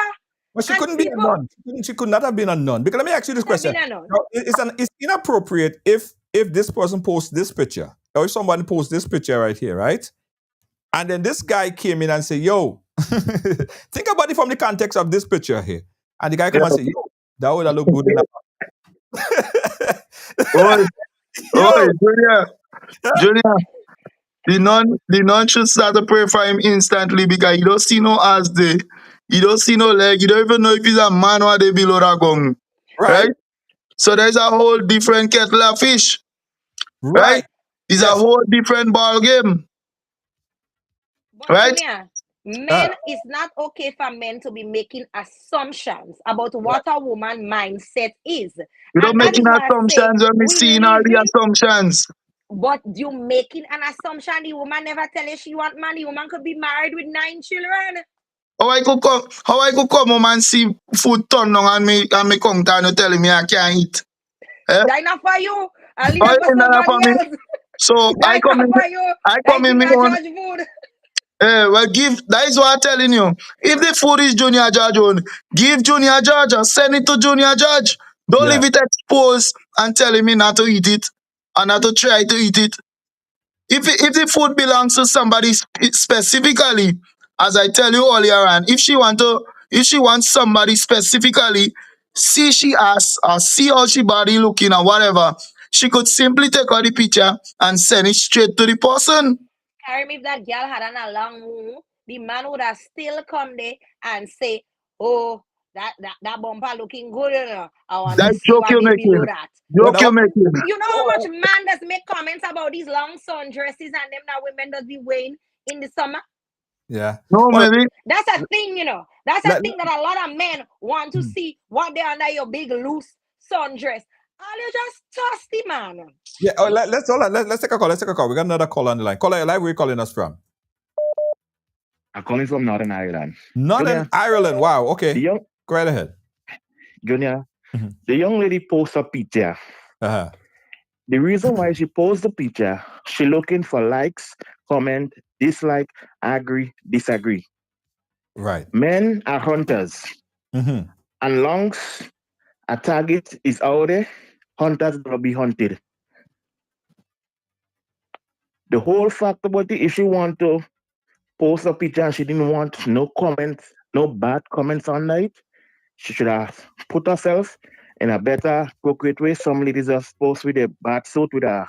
S6: But she couldn't be a nun. She could not have been a nun. Because let me ask you this question. Now, it's inappropriate if this person posts this picture, or if somebody posts this picture right here, right? And then this guy came in and said, yo, think about it from the context of this picture here. And the guy come and say, yo, that would have looked good enough.
S8: Junior, the nun should start to pray for him instantly because you don't see no ass there. You don't see no leg. You don't even know if he's a man or they below that gong. Right? So there's a whole different kettle of fish. Right? It's a whole different ball game.
S7: But right? Junior, men, it's not okay for men to be making assumptions about what a woman's mindset is.
S8: You don't making assumptions when we seeing all the assumptions.
S7: But you making an assumption the woman never tell you she want man. The woman could be married with 9 children.
S8: How I could come home and see food turn on and me come down and telling me I can't eat.
S7: That's not for you. I'll leave it for somebody else.
S8: So I come in me own. Well, that is what I'm telling you. If the food is Junior Judge own, give Junior Judge or send it to Junior Judge. Don't leave it exposed and telling me not to eat it and not to try to eat it. If the food belongs to somebody specifically, as I tell you earlier on, if she wants somebody specifically, see she asks or see how she body looking or whatever, she could simply take out the picture and send it straight to the person.
S7: Kareem, if that girl had a long move, the man would have still come there and say, oh, that bumper looking good. I want to see what they below that. You know how much man does make comments about these long sundresses and them that women does be wearing in the summer?
S6: Yeah.
S8: No, maybe.
S7: That's a thing, you know. That's a thing that a lot of men want to see what they under your big loose sundress. All you just thirsty, man.
S6: Yeah, let's take a call. We got another call on the line. Caller, live, where are you calling us from?
S10: I'm calling from Northern Ireland.
S6: Northern Ireland, wow, okay. Go right ahead.
S10: Junior, the young lady posts a picture. The reason why she posts the picture, she looking for likes, comment, dislike, agree, disagree.
S6: Right.
S10: Men are hunters. And long a target is out there, hunters will be hunted. The whole fact about it, if she want to post a picture and she didn't want no comments, no bad comments on it, she should have put herself in a better, appropriate way. Some ladies are supposed with a bad suit with a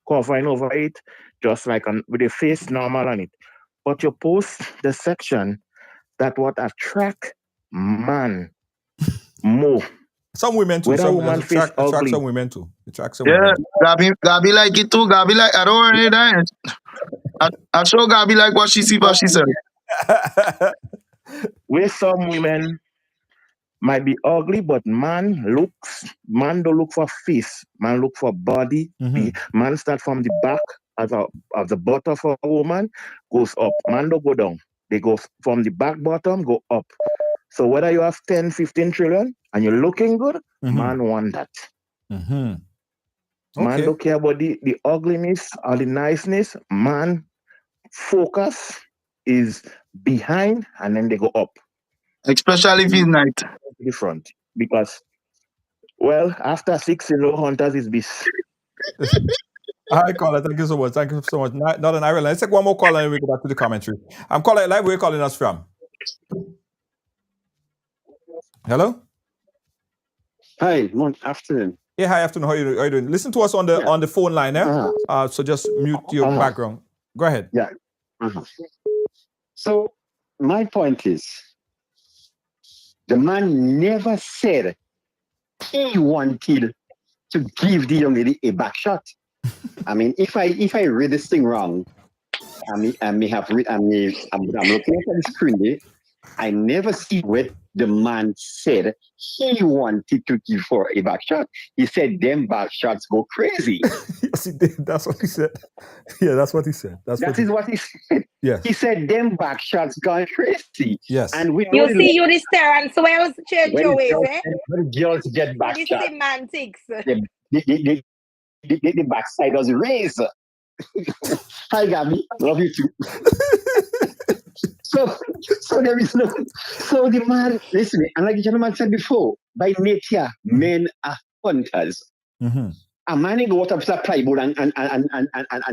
S10: covering over it, just like with a face normal on it. But you post the section that what attract man more.
S6: Some women too.
S10: Some women
S6: attract some women too.
S8: Gabi like it too. Gabi like, I don't worry that. I show Gabi like what she see, what she said.
S10: Where some women might be ugly, but man don't look for face. Man look for body. Man start from the back of the butt of a woman, goes up. Man don't go down. They go from the back bottom, go up. So whether you have 10, 15 children and you're looking good, man want that. Man don't care about the ugliness or the niceness. Man focus is behind and then they go up.
S8: Especially if it's night.
S10: To the front. Because, well, after 6 hunters is beast.
S6: Hi, caller. Thank you so much. Northern Ireland. Let's take one more call and we go back to the commentary. I'm calling live. Where are you calling us from? Hello?
S11: Hi, good afternoon.
S6: Yeah, hi, afternoon. How are you doing? Listen to us on the phone line, so just mute your background. Go ahead.
S11: Yeah. So my point is, the man never said he wanted to give the young lady a back shot. I mean, if I read this thing wrong, I'm looking at the screen there. I never see where the man said he wanted to give her a back shot. He said them back shots go crazy.
S6: Yes, he did. That's what he said. Yeah, that's what he said.
S11: That is what he said.
S6: Yes.
S11: He said them back shots gone crazy.
S6: Yes.
S7: And we you see you this Terrence Wells change your ways,
S11: When girls get back shots.
S7: Semantics.
S11: The backside was raised. Hi, Gabi. Love you too. So there is no. So the man, listen, and like the gentleman said before, by nature, men are hunters.
S6: Mm-hmm.
S11: A man ain't go out of that plywood and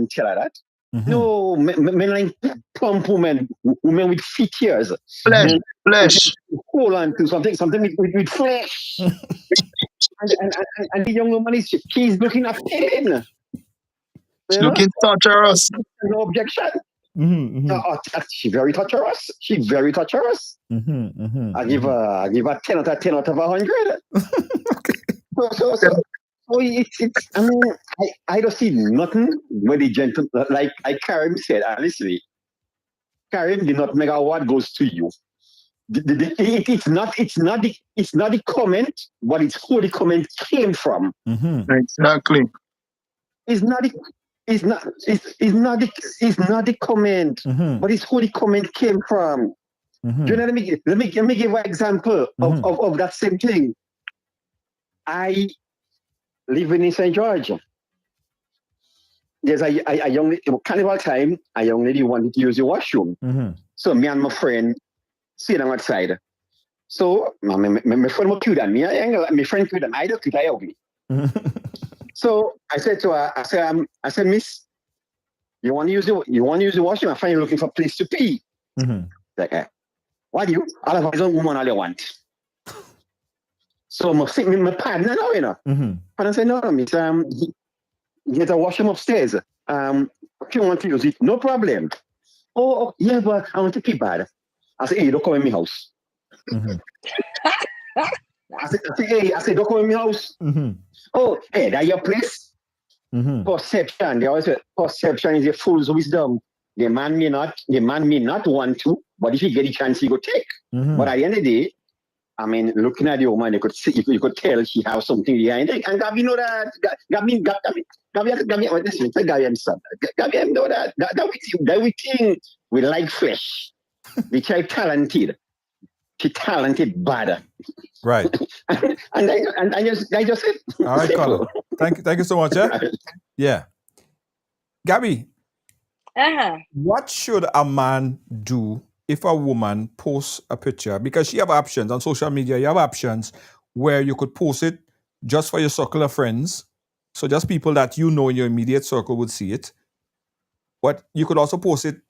S11: tell her that. Mm-hmm. No, men like plump women with feet ears.
S8: Flesh.
S11: Hold on to something with flesh. and the young woman she's looking at pain.
S8: She's looking torturous.
S11: No objection.
S6: Mm-hmm,
S11: mm-hmm. She's very torturous. She's very torturous.
S6: Mm-hmm, mm-hmm,
S11: I give her 10 out of 100.
S6: Okay.
S11: So it's I mean I don't see nothing when the gentleman like Kareem said, listen, Kareem, the nutmeg award goes to you. It's not the comment, but it's who the comment came from.
S6: Mm-hmm.
S8: Exactly.
S11: It's not the comment,
S6: mm-hmm.
S11: but it's who the comment came from.
S6: Mm-hmm.
S11: Do you know, let me give an example of that same thing. I live in St. George. There's a young lady, carnival time, a young lady wanted to use the washroom.
S6: Mm-hmm.
S11: So me and my friend sitting outside. So my friend was cute than me. My friend cute than I don't cute, I ugly. So I said to her, I said, Miss, you want to use the washroom? I find you looking for a place to pee.
S6: Mm-hmm.
S11: Like, what do you? All of us woman all you want. So my partner now, you know.
S6: Mm-hmm.
S11: And I said, no, miss, get a washroom upstairs. If you want to use it, no problem. Oh, yeah, but I want to pee bad. I said, hey, don't come in my house.
S6: Mm-hmm.
S11: I said, don't come in my house.
S6: Mm-hmm.
S11: Oh, hey, that's your place.
S6: Mm-hmm.
S11: Perception. They always say perception is a fool's wisdom. The man may not want to, but if he get a chance, he go take.
S6: Mm-hmm.
S11: But at the end of the day, I mean, looking at the woman, you could tell she has something behind it. And Gabi know that. Gabi understand. Gabi know that. That we think we like flesh. We try talented. She talented bad.
S6: Right.
S11: and I just said.
S6: All right, Colin. Thank you so much. Yeah. Gabi. What should a man do if a woman posts a picture? Because you have options on social media. You have options where you could post it just for your circle of friends. So just people that you know in your immediate circle would see it. But you could also post it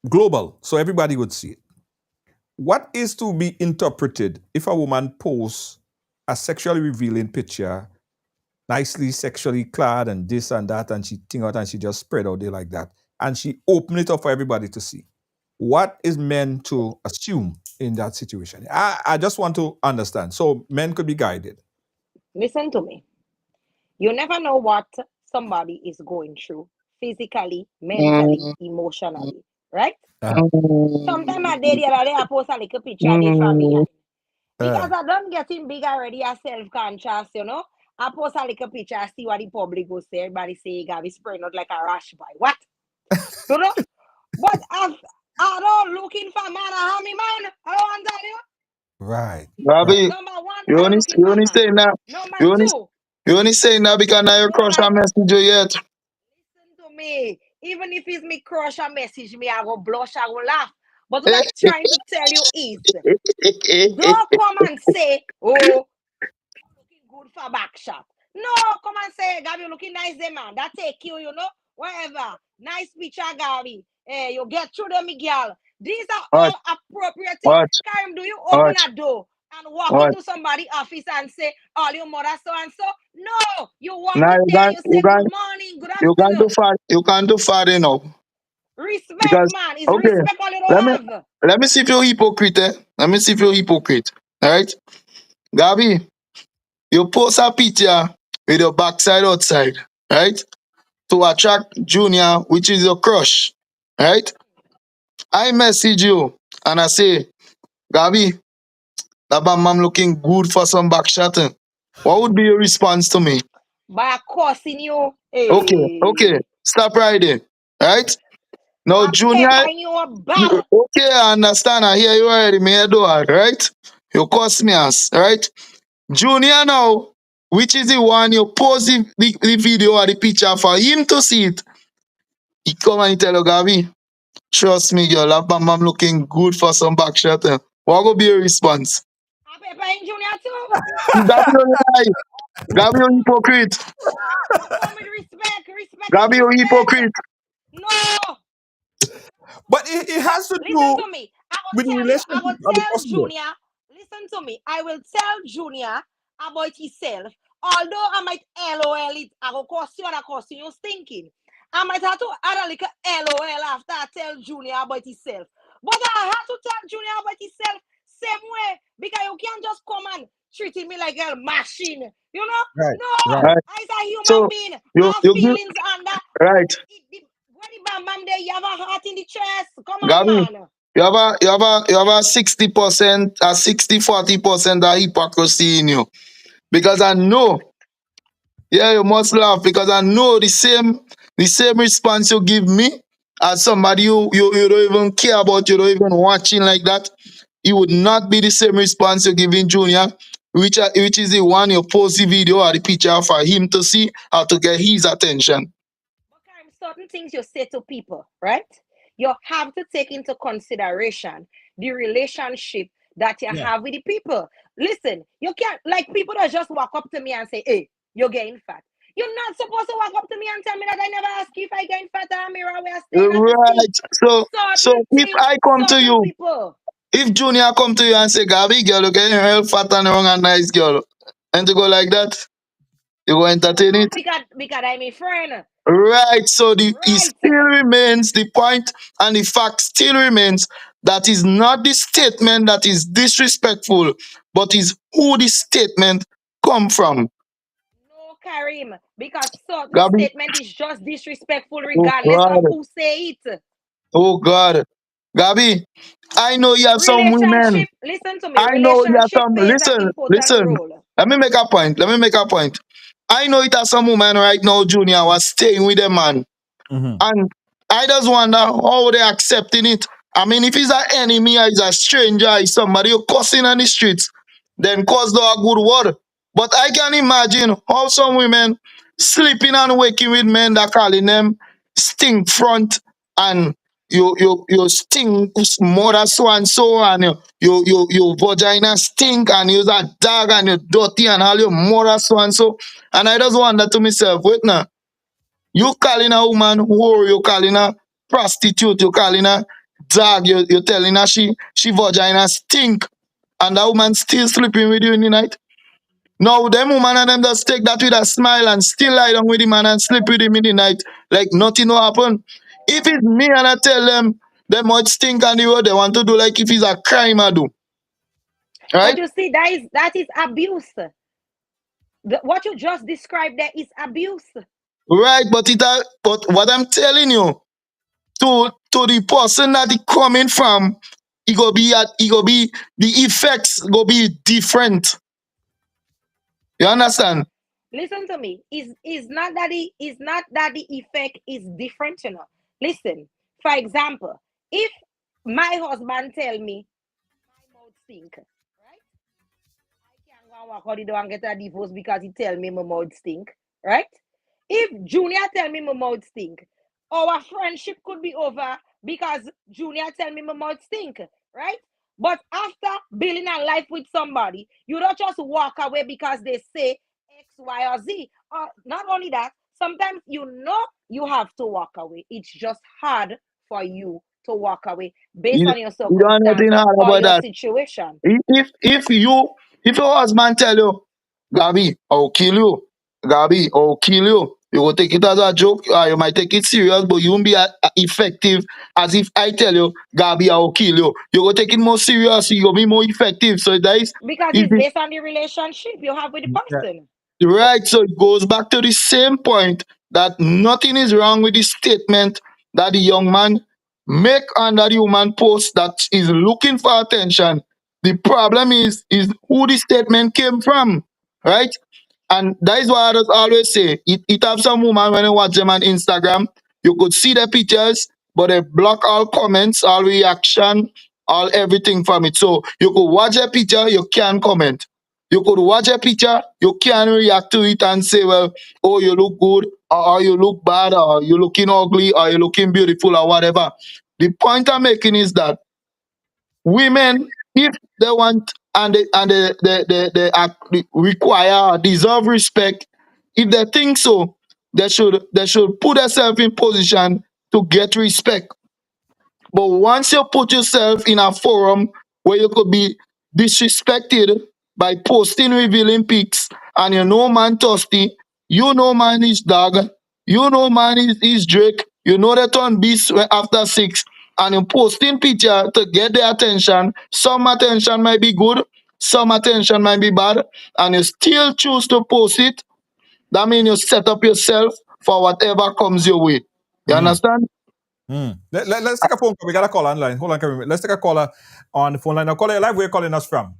S6: global, so everybody would see it. What is to be interpreted if a woman posts a sexually revealing picture, nicely sexually clad and this and that, and she think out and she just spread out there like that, and she open it up for everybody to see? What is meant to assume in that situation? I just want to understand. So men could be guided.
S7: Listen to me. You never know what somebody is going through physically, mentally, emotionally, right? Sometimes I did the other day, I post a little picture from behind. Because I don't get in big already, I self-conscious, you know. I post a little picture, I see what the public will say. Everybody say, Gabi spraying out like a rash boy. What? You know? But I don't looking for man, how me man? I don't want to tell you.
S6: Right.
S8: Gabi,
S7: Number one,
S8: you only saying that.
S7: Number two.
S8: You only saying that because now your crush a message you yet.
S7: Listen to me. Even if it's me crush a message me, I will blush, I will laugh. But what I'm trying to tell you is, don't come and say, oh, looking good for back shot. No, come and say, Gabi, you looking nice there, man. That take you, you know, wherever. Nice picture, Gabi. Hey, you get through them, girl. These are all appropriate things. Kareem, do you open a door and walk into somebody's office and say, all your mother so and so? No, you walk in there, you say, good morning, good afternoon.
S8: You can't do far enough.
S7: Respect, because, man. It's respect all you don't have.
S8: Let me see if you're hypocrite. Let me see if you're hypocrite. All right? Gabi, you post a picture with your backside outside, right? To attract Junior, which is your crush, right? I message you and I say, Gabi, that mom looking good for some back shot. What would be your response to me?
S7: By cursing you. Hey.
S8: Okay. Stop right there. Right? Now, Junior. Okay, I understand. I hear you already. Me do it, right? You curse me ass, right? Junior now, which is the one you post the video or the picture for him to see it. He come and he tell you, Gabi, Trust me, girl, that Bam Bam looking good for some back shot. What will be your response?
S7: I pay paying Junior too.
S8: Gabi, you lie. Gabi, you hypocrite.
S7: Come with respect. Respect is
S8: Gabi, you
S7: respect.
S8: hypocrite.
S7: No.
S6: But it has to
S7: Listen
S6: do
S7: to me. I
S6: with
S7: will
S6: the
S7: tell you. I
S6: relationship
S7: will
S6: of the
S7: tell
S6: customer.
S7: Junior. Listen to me. I will tell Junior about himself. Although I might LOL it, I will question you thinking. I might have to add a little LOL after I tell Junior about himself. But I have to tell Junior about himself same way because you can't just come and treating me like a machine. You know?
S6: Right.
S7: No.
S6: Right.
S8: Right.
S7: I a human
S8: So
S7: being. I
S8: you
S7: have
S8: give
S7: feelings and that.
S8: right.
S7: When the bam bam there, you have a heart in the chest. Come on,
S8: Gabi,
S7: man.
S8: you have a 60%, a 60-40% of hypocrisy in you. Because I know, yeah, you must laugh because I know the same response you give me as somebody you don't even care about, you don't even watching like that. It would not be the same response you're giving Junior, which is the one you post the video or the picture for him to see how to get his attention.
S7: Certain things you say to people, right? You have to take into consideration the relationship that you have with the people. Listen, you can't like people that just walk up to me and say, "Hey, you're getting fat." You're not supposed to walk up to me and tell me that I never ask you if I gain fat or mirror where I staying at the seat.
S8: Right. So
S7: Certain
S8: if
S7: things,
S8: I come to
S7: certain
S8: you,
S7: people.
S8: if Junior come to you and say, Gabi, girl, you're getting real fat and wrong and nice, girl, and to go like that, you go entertain
S7: No,
S8: it.
S7: because I'm a friend.
S8: Right. So it
S7: Right.
S8: still remains the point, and the fact still remains that is not the statement that is disrespectful, but is who the statement come from.
S7: No, Kareem, because certain
S8: Gabi,
S7: statement is just disrespectful
S8: oh
S7: regardless of
S8: God,
S7: who say it.
S8: oh God, Gabi, I know you have some women.
S7: Relationship, listen to me.
S8: I know you have
S7: Relationship
S8: some.
S7: plays an
S8: Listen,
S7: important
S8: listen.
S7: role.
S8: Let me make a point. I know it has some woman right now, Junior, was staying with a man. And I just wonder how they accepting it. I mean, if he's an enemy or he's a stranger, he's somebody you cussing on the streets, then cause a good word. But I can imagine how some women sleeping and waking with men that calling them stink front and you stink mother so and your vagina stink and you're a dog and you're dirty and all your mother so and so. And I just wonder to myself, wait now. You calling a woman whore, you calling her prostitute, you calling her dog, you telling her she vagina stink, and that woman still sleeping with you in the night. No, them woman and them just take that with a smile and still lie down with the man and sleep with him in the night like nothing will happen. If it's me and I tell them might stink on the road, they want to do like if it's a crime I do.
S7: But
S8: Right?
S7: you see, that is abuse. What you just described there is abuse.
S8: Right, but what I'm telling you, to the person that it coming from, the effects go be different. You understand?
S7: Listen to me. Is not that the effect is different, you know. Listen, for example, if my husband tell me my mouth stink, right? I can't go and walk out the door and get a divorce because he tell me my mouth stink, right? If Junior tell me my mouth stink, our friendship could be over because Junior tell me my mouth stink, right? But after building a life with somebody, you don't just walk away because they say X, Y, or Z. Not only that, sometimes you know you have to walk away. It's just hard for you to walk away based
S8: You,
S7: on your
S8: you don't know
S7: circumstance
S8: nothing hard
S7: or
S8: about
S7: your
S8: that.
S7: situation.
S8: If your husband tell you, Gabi, I'll kill you. Gabi, I'll kill you. You will take it as a joke, or you might take it serious, but you won't be effective as if I tell you, Gabi, I'll kill you. You will take it more serious, you will be more effective. So that
S7: Because
S8: is
S7: it's based on the relationship you have with the person.
S8: right. So it goes back to the same point that nothing is wrong with the statement that the young man make under the woman post that is looking for attention. The problem is who the statement came from, right? And that is why I just always say it have some woman when you watch them on Instagram, you could see the pictures, but they block all comments, all reaction, all everything from it. So you could watch a picture, you can't comment. You could watch a picture, you can react to it and say, well, oh, you look good, or you look bad, or you looking ugly, or you looking beautiful, or whatever. The point I'm making is that women, if they want and they require or deserve respect, if they think so, they should put themselves in position to get respect. But once you put yourself in a forum where you could be disrespected by posting revealing pics, and you know man thirsty, you know man is dog, you know man is Drake, you know that on beast after 6, and you posting picture to get their attention. Some attention might be good, some attention might be bad, and you still choose to post it. That means you set up yourself for whatever comes your way. You understand?
S6: Let's take a phone call. We got a call online. Hold on, Kareem. Let's take a caller on the phone line. Now, caller live. Where you calling us from?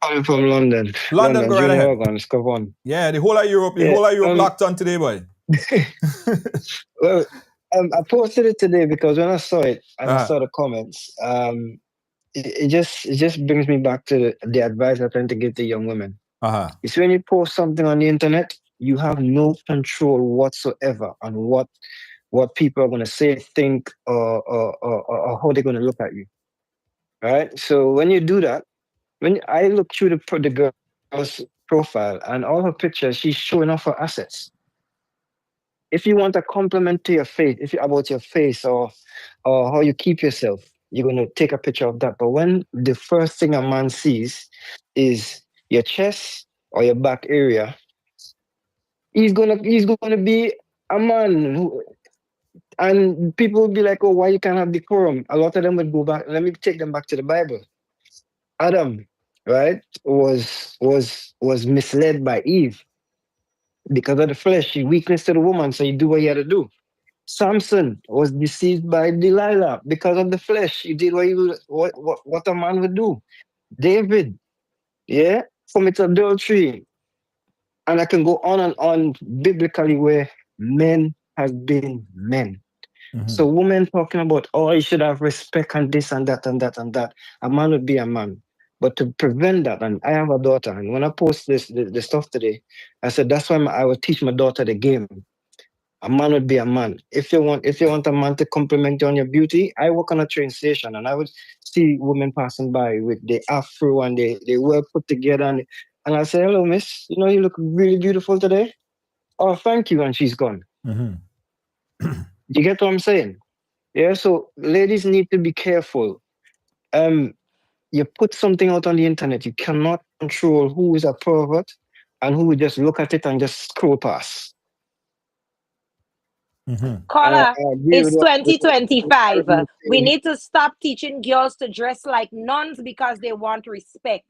S12: I'm from London.
S6: London, go right ahead.
S12: Organs, come on.
S6: Yeah, the whole of Europe. The whole of Europe locked on today, boy.
S12: Well, I posted it today because when I saw it and I saw the comments, it just brings me back to the advice I tend to give to young women. It's when you post something on the internet, you have no control whatsoever on what people are going to say, think, or how they're going to look at you. Right? So when you do that, when I look through the girl's profile and all her pictures, she's showing off her assets. If you want a compliment to your face, about your face or how you keep yourself, you're going to take a picture of that. But when the first thing a man sees is your chest or your back area, he's gonna be a man who, and people will be like, oh, why you can't have decorum? A lot of them would go back. Let me take them back to the Bible. Adam, right, was misled by Eve because of the flesh, weakness to the woman, so he do what he had to do. Samson was deceived by Delilah because of the flesh. He did what a man would do. David, commit adultery. And I can go on and on biblically where men have been men. So women talking about, oh, you should have respect and this and that and that and that. A man would be a man. But to prevent that, and I have a daughter, and when I post the stuff today, I said that's why I will teach my daughter the game. A man would be a man. If you want a man to compliment you on your beauty, I work on a train station, and I would see women passing by with the afro and they were put together, and I say, hello, miss, you look really beautiful today. Oh, thank you, and she's gone. You get what I'm saying? Yeah, so ladies need to be careful. You put something out on the internet, you cannot control who is a pervert and who will just look at it and just scroll past.
S7: Caller, it's 2025. We need to stop teaching girls to dress like nuns because they want respect.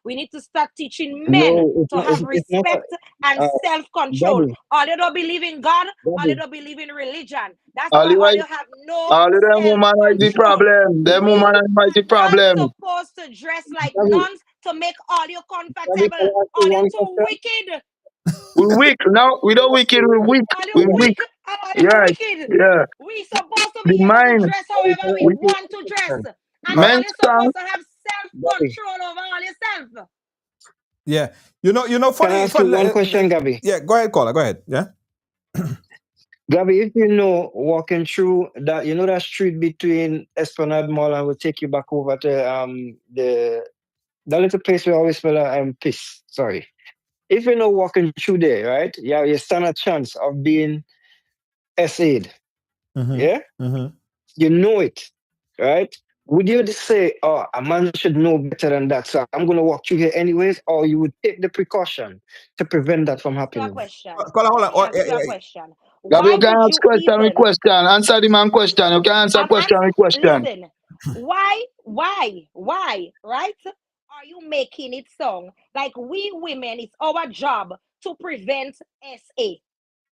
S7: We need to start teaching men to have respect and self-control. All they don't believe in God, all they don't believe in religion. That's why all you have no
S8: all of them woman is the problem. Them woman is the problem.
S7: You're supposed to dress like nuns to make all you comfortable. All you too wicked.
S8: We weak now. We don't wicked. We weak. We weak. Yeah, yeah.
S7: We supposed to be able to dress however we want to dress, and all you're supposed to have self-control over all yourself.
S6: Yeah, funny.
S12: Can I ask you one question, Gabi?
S6: Yeah, go ahead, caller. Go ahead. Yeah.
S12: Gabi, if walking through that, that street between Esplanade Mall, and will take you back over to the little place where I always smell piss. Sorry. If walking through there, right? Yeah, you stand a chance of being SA'd. Yeah? You know it, right? Would you just say, oh, a man should know better than that, so I'm going to walk through here anyways, or you would take the precaution to prevent that from happening?
S7: Question.
S6: Hold on.
S7: Question.
S8: Gabi, you can ask question with question. Answer the man question. You can answer question with question.
S7: Listen, why, right? Are you making it sound like we women, it's our job to prevent SA?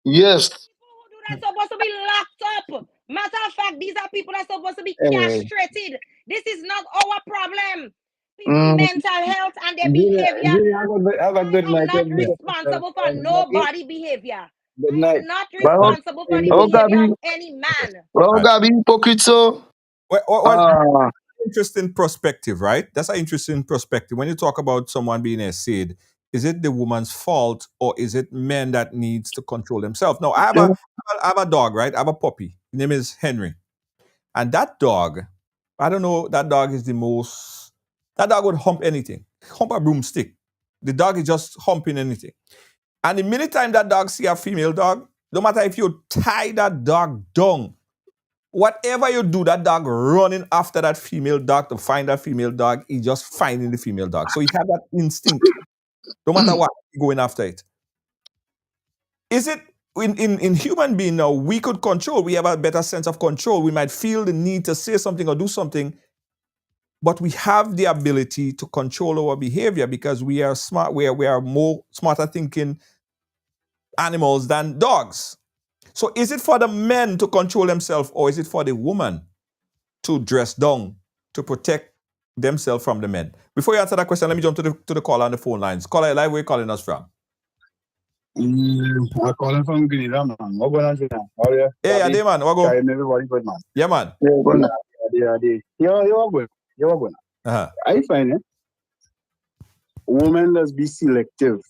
S8: Yes.
S7: People who do that supposed to be locked up. Matter of fact, these are people that are supposed to be castrated. This is not our problem. People's mental health and their behavior.
S12: Have a good night.
S7: I'm not responsible for nobody's behavior.
S12: Good night.
S7: I'm not responsible for the behavior of any man.
S8: Well, Gabi, hypocrite so.
S6: Interesting perspective, right? That's an interesting perspective. When you talk about someone being SA'd, is it the woman's fault or is it men that needs to control themselves? No, I have a dog, right? I have a puppy. His name is Henry. And that dog, I don't know, that dog would hump anything. Hump a broomstick. The dog is just humping anything. And the minute time that dog see a female dog, no matter if you tie that dog down, whatever you do, that dog running after that female dog to find that female dog, he just finding the female dog. So he have that instinct. No matter what, going after it. Is it in human being now, we could control, we have a better sense of control. We might feel the need to say something or do something, but we have the ability to control our behavior because we are smart, we are more smarter thinking animals than dogs. So is it for the men to control themselves or is it for the woman to dress down to protect themselves from the men? Before you answer that question, let me jump to the caller on the phone lines. Caller, live, where you calling us from?
S13: I'm calling from Grenada, man. What going on, man? How are you?
S6: Hey, Ade, man. What go?
S13: Everybody good, man.
S6: Yeah, man.
S13: Yeah, good, man. Yeah. You're good. You're good. I find it. Women must be selective.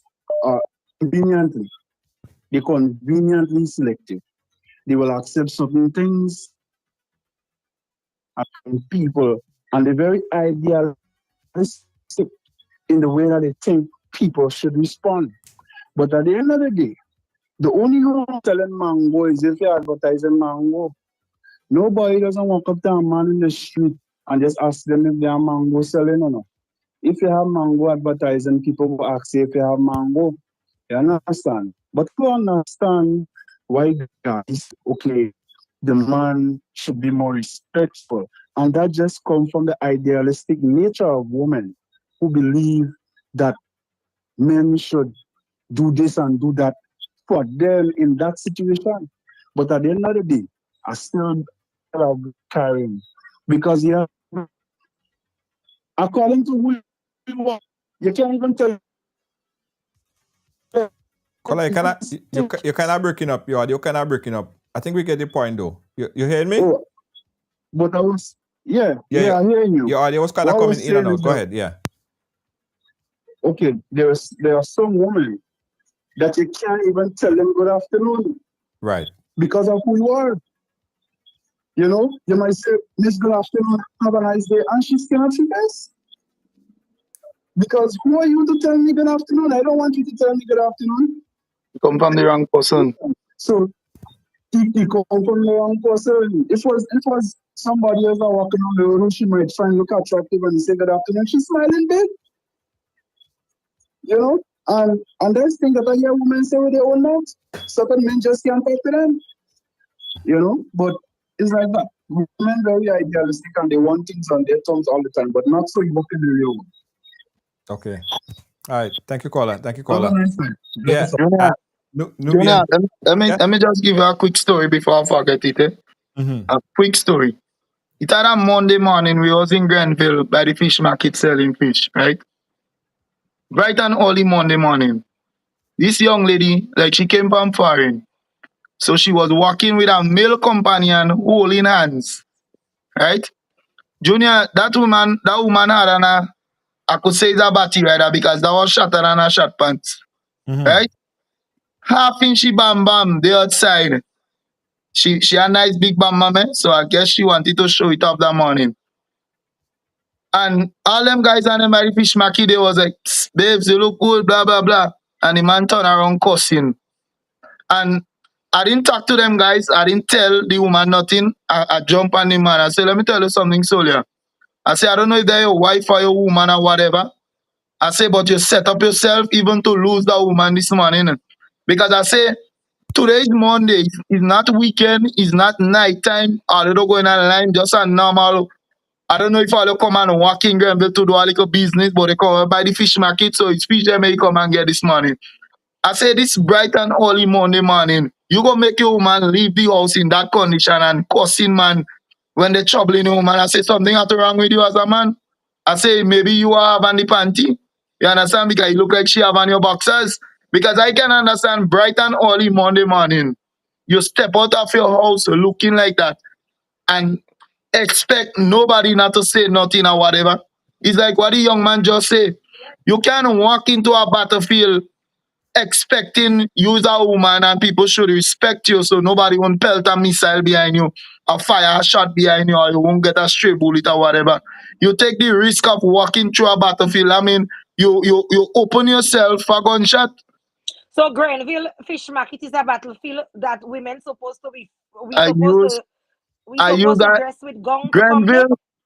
S13: Conveniently. They're conveniently selective. They will accept certain things and people, and they're very idealistic in the way that they think people should respond. But at the end of the day, the only one selling mango is if you're advertising mango. Nobody doesn't walk up to a man in the street and just ask them if they have mango selling or not. If you have mango advertising, people will ask you if you have mango. You understand? But you understand why guys, okay, the man should be more respectful. And that just comes from the idealistic nature of women who believe that men should do this and do that for them in that situation. But at the end of the day, I still love Kareem because according to who you can't even tell.
S6: Caller, you're kind of breaking up. You're kind of breaking up. I think we get the point though. You heard me?
S13: Oh, but I was, yeah, I'm hearing you.
S6: Your audio was kind of coming in and out. Go ahead, yeah.
S13: Okay, there are some women that you can't even tell them good afternoon.
S6: Right.
S13: Because of who you are. You know, you might say, Miss, good afternoon, have a nice day, and she's cannot see this. Because who are you to tell me good afternoon? I don't want you to tell me good afternoon.
S8: You come from the wrong person.
S13: So, you come from the wrong person. If it was somebody else walking on the road, she might find look attractive and say good afternoon. She's smiling big. You know? And there's things that I hear women say with their own mouth. Certain men just can't talk to them. You know? But it's like that. Women very idealistic and they want things on their terms all the time, but not so you work in the real world.
S6: Okay. All right. Thank you, caller.
S8: Yeah. Junior, let me just give you a quick story before I forget it. A quick story. It had a Monday morning. We was in Grenville by the fish market selling fish, right? Bright and early Monday morning. This young lady, like she came from foreign. So she was walking with a male companion holding hands. Right? Junior, that woman had I could say it's a batty rider because that was shorter than her short pants. Right? Half inch she bam bam, they outside. She had a nice big bam bam, so I guess she wanted to show it off that morning. And all them guys on the Mary Fish Mackie, they was like, babes, you look good, blah, blah, blah. And the man turned around cussing. And I didn't talk to them guys. I didn't tell the woman nothing. I jump on the man. I said, let me tell you something, Solia. I say, I don't know if they're your wife or your woman or whatever. I say, but you set up yourself even to lose that woman this morning. Because I say, today is Monday. It's not weekend. It's not nighttime. I don't go in a line, just a normal. I don't know if I'll come and walk in Grenville to do a little business, but they come by the fish market, so it's fish they may come and get this money. I say this bright and early Monday morning, you go make your woman leave the house in that condition and cussing man when they troubling your woman. I say something out wrong with you as a man. I say maybe you have on the panty. You understand? Because you look like she have on your boxers. Because I can understand bright and early Monday morning, you step out of your house looking like that and expect nobody not to say nothing or whatever. It's like what the young man just said. You can't walk into a battlefield expecting you as a woman and people should respect you so nobody won't pelt a missile behind you, or fire a shot behind you, or you won't get a stray bullet or whatever. You take the risk of walking through a battlefield. I mean, you open yourself for gunshot.
S7: So Grenville Fish Market is a battlefield that women supposed to be.
S8: I use
S7: We supposed to
S8: that
S7: dress with gun to come there.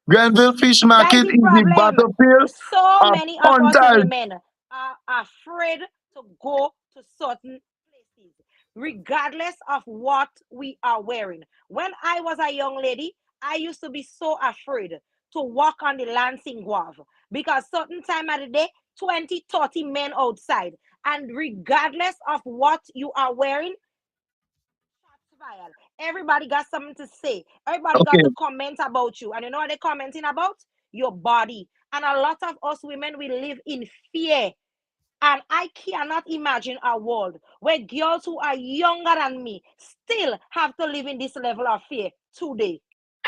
S8: Grenville Fish
S7: That is
S8: Market
S7: the
S8: is the
S7: problem.
S8: battlefield
S7: So
S8: of
S7: many of us
S8: hunters.
S7: women are afraid to go to certain places, regardless of what we are wearing. When I was a young lady, I used to be so afraid to walk on the Lansing Guave because certain time of the day, 20, 30 men outside. And regardless of what you are wearing, everybody got something to say. Everybody got to comment about you. And you know what they're commenting about? Your body. And a lot of us women, we live in fear. And I cannot imagine a world where girls who are younger than me still have to live in this level of fear today.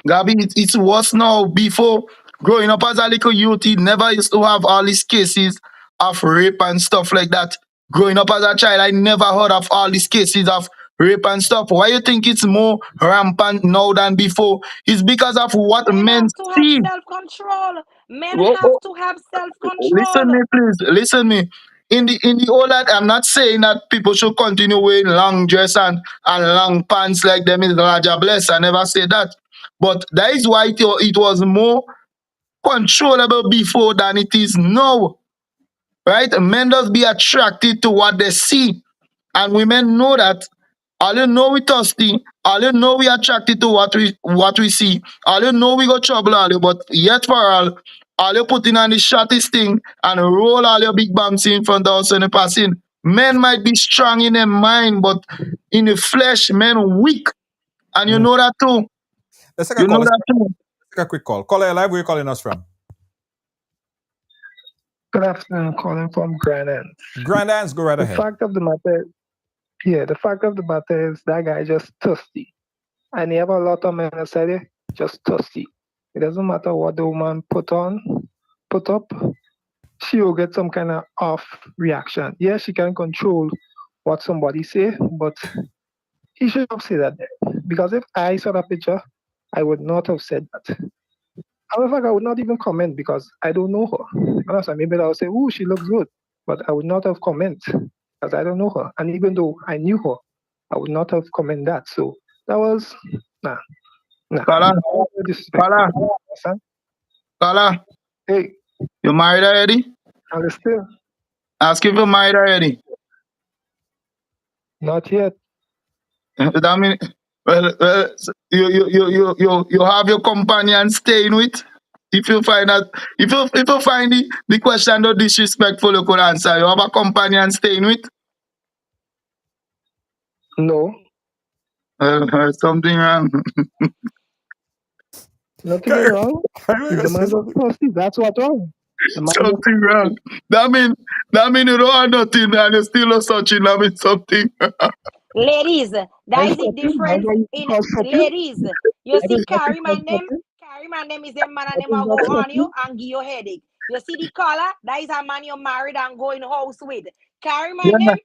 S8: Gabi, it's worse now. Before, growing up as a little youth, he never used to have all these cases of rape and stuff like that. Growing up as a child, I never heard of all these cases of rape and stuff. Why you think it's more rampant now than before? It's because of what men
S7: have to have
S8: see.
S7: self-control. Men have to have self-control.
S8: Listen me, please. Listen me. In the old that, I'm not saying that people should continue wearing long dress and long pants like them is Raja Bless. I never say that. But that is why it was more controllable before than it is now. Right? Men just be attracted to what they see. And women know that. All you know we thirsty. All you know we attracted to what we see. All you know we got trouble all you, but yet for all you put in on the shortest thing and roll all your big bumps in front of us when you pass in. Men might be strong in their mind, but in the flesh, men weak. And you know that too.
S6: Let's take a call. Let's take a quick call. Caller live, where are you calling us from?
S9: Good afternoon, calling from Grand Anse.
S6: Grand Anse, go right ahead.
S9: The fact of the matter is that guy just thirsty. And he have a lot of men outside there just thirsty. It doesn't matter what the woman put up, she will get some kind of off reaction. Yeah, she can control what somebody say, but he should have said that there. Because if I saw that picture, I would not have said that. However, I would not even comment because I don't know her. Honestly, maybe I would say, "Ooh, she looks good," but I would not have comment because I don't know her. And even though I knew her, I would not have comment that. So that was nah.
S8: Kala.
S9: Hey,
S8: you married already?
S9: I'm still.
S8: Ask if you're married already.
S9: Not yet.
S8: That mean, well, you have your companion staying with. If you find that, if you find the question not disrespectful, you could answer. You have a companion staying with?
S9: No.
S8: Something wrong.
S9: Nothing wrong. The man was thirsty. That's what's wrong.
S8: Something wrong. That mean you don't have nothing and you still not searching. That means something.
S7: Ladies, that is the difference in ladies. You see, Kareem and them is a man and them will go on you and give you a headache. You see the color, that is a man you married and go in house with. Kareem and them,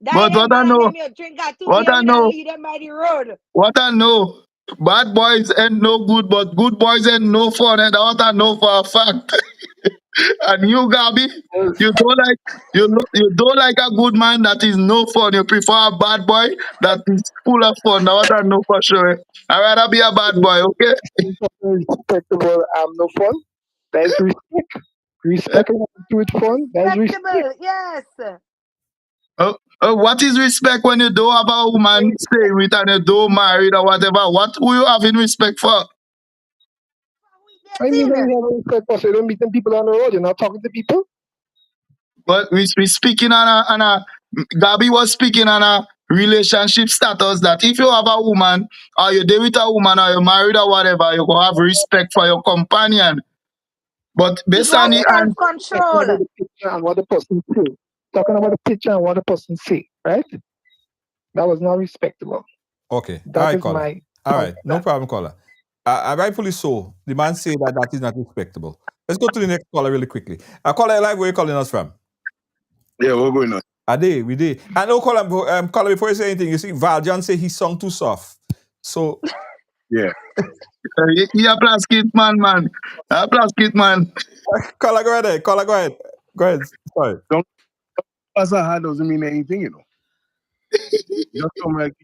S7: that is a man and them you drink at 2 p.m. and leave them by the road.
S8: What I know, bad boys ain't no good, but good boys ain't no fun, and what I know for a fact. And you, Gabi, you don't like a good man that is no fun. You prefer a bad boy that is full of fun. Now what I know for sure. I'd rather be a bad boy, okay?
S9: Respectable, no fun. That is respect. Respect with fun. That is respect.
S7: Yes.
S8: What is respect when you don't have a woman staying with and you don't married or whatever? What will you have in respect for?
S9: I mean, you have respect for, so you don't meet them people on the road. You're not talking to people.
S8: But we speaking on a Gabi was speaking on a relationship status that if you have a woman or you're there with a woman or you're married or whatever, you go have respect for your companion. But based on the
S7: self-control
S9: and what the person say, talking about the picture and what the person say, right? That was not respectable.
S6: Okay,
S9: that
S6: all right, no problem, caller. Rightfully so. The man say that is not respectable. Let's go to the next caller really quickly. Caller live, where are you calling us from?
S14: Yeah, we're going on.
S6: We did. And no, Colin, before you say anything, you see, Valjean say he sung too soft. So,
S10: yeah.
S8: He a plastic man. A plastic man.
S6: Colin, go ahead. Go ahead. Sorry.
S10: Don't pass a hand doesn't mean anything, you know. Just some like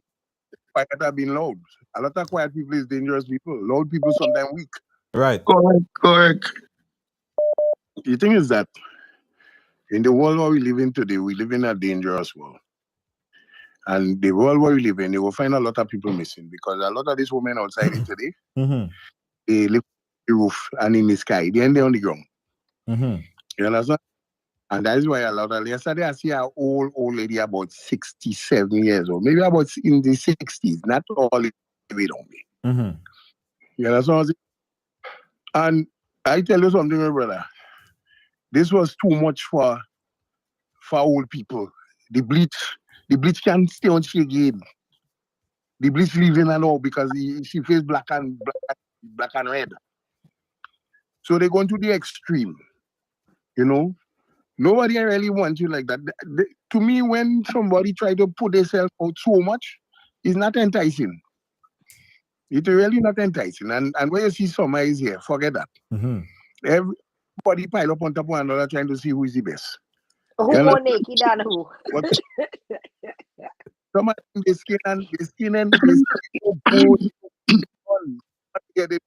S10: quiet have been loud. A lot of quiet people is dangerous people. Loud people sometimes weak.
S6: Right.
S8: Correct.
S10: The thing is that in the world where we live in today, we live in a dangerous world. And the world where we live in, you will find a lot of people missing because a lot of these women outside today, they live on the roof and in the sky. They're on the ground. You understand? And that is why a lot of yesterday I see an old lady about 67 years old, maybe about in the 60s, not all the way down. You understand what I'm saying? And I tell you something, my brother. This was too much for old people. The bleach can't stay on she again. The bleach leaving her now because she feels black and red. So they're going to the extreme. You know? Nobody really wants you like that. To me, when somebody try to put themselves out so much, it's not enticing. It's really not enticing. And when you see somebody is here, forget that. Everybody pile up on top of one another trying to see who is the best.
S7: Who more naked than who?
S10: Some of them, they skin and so good.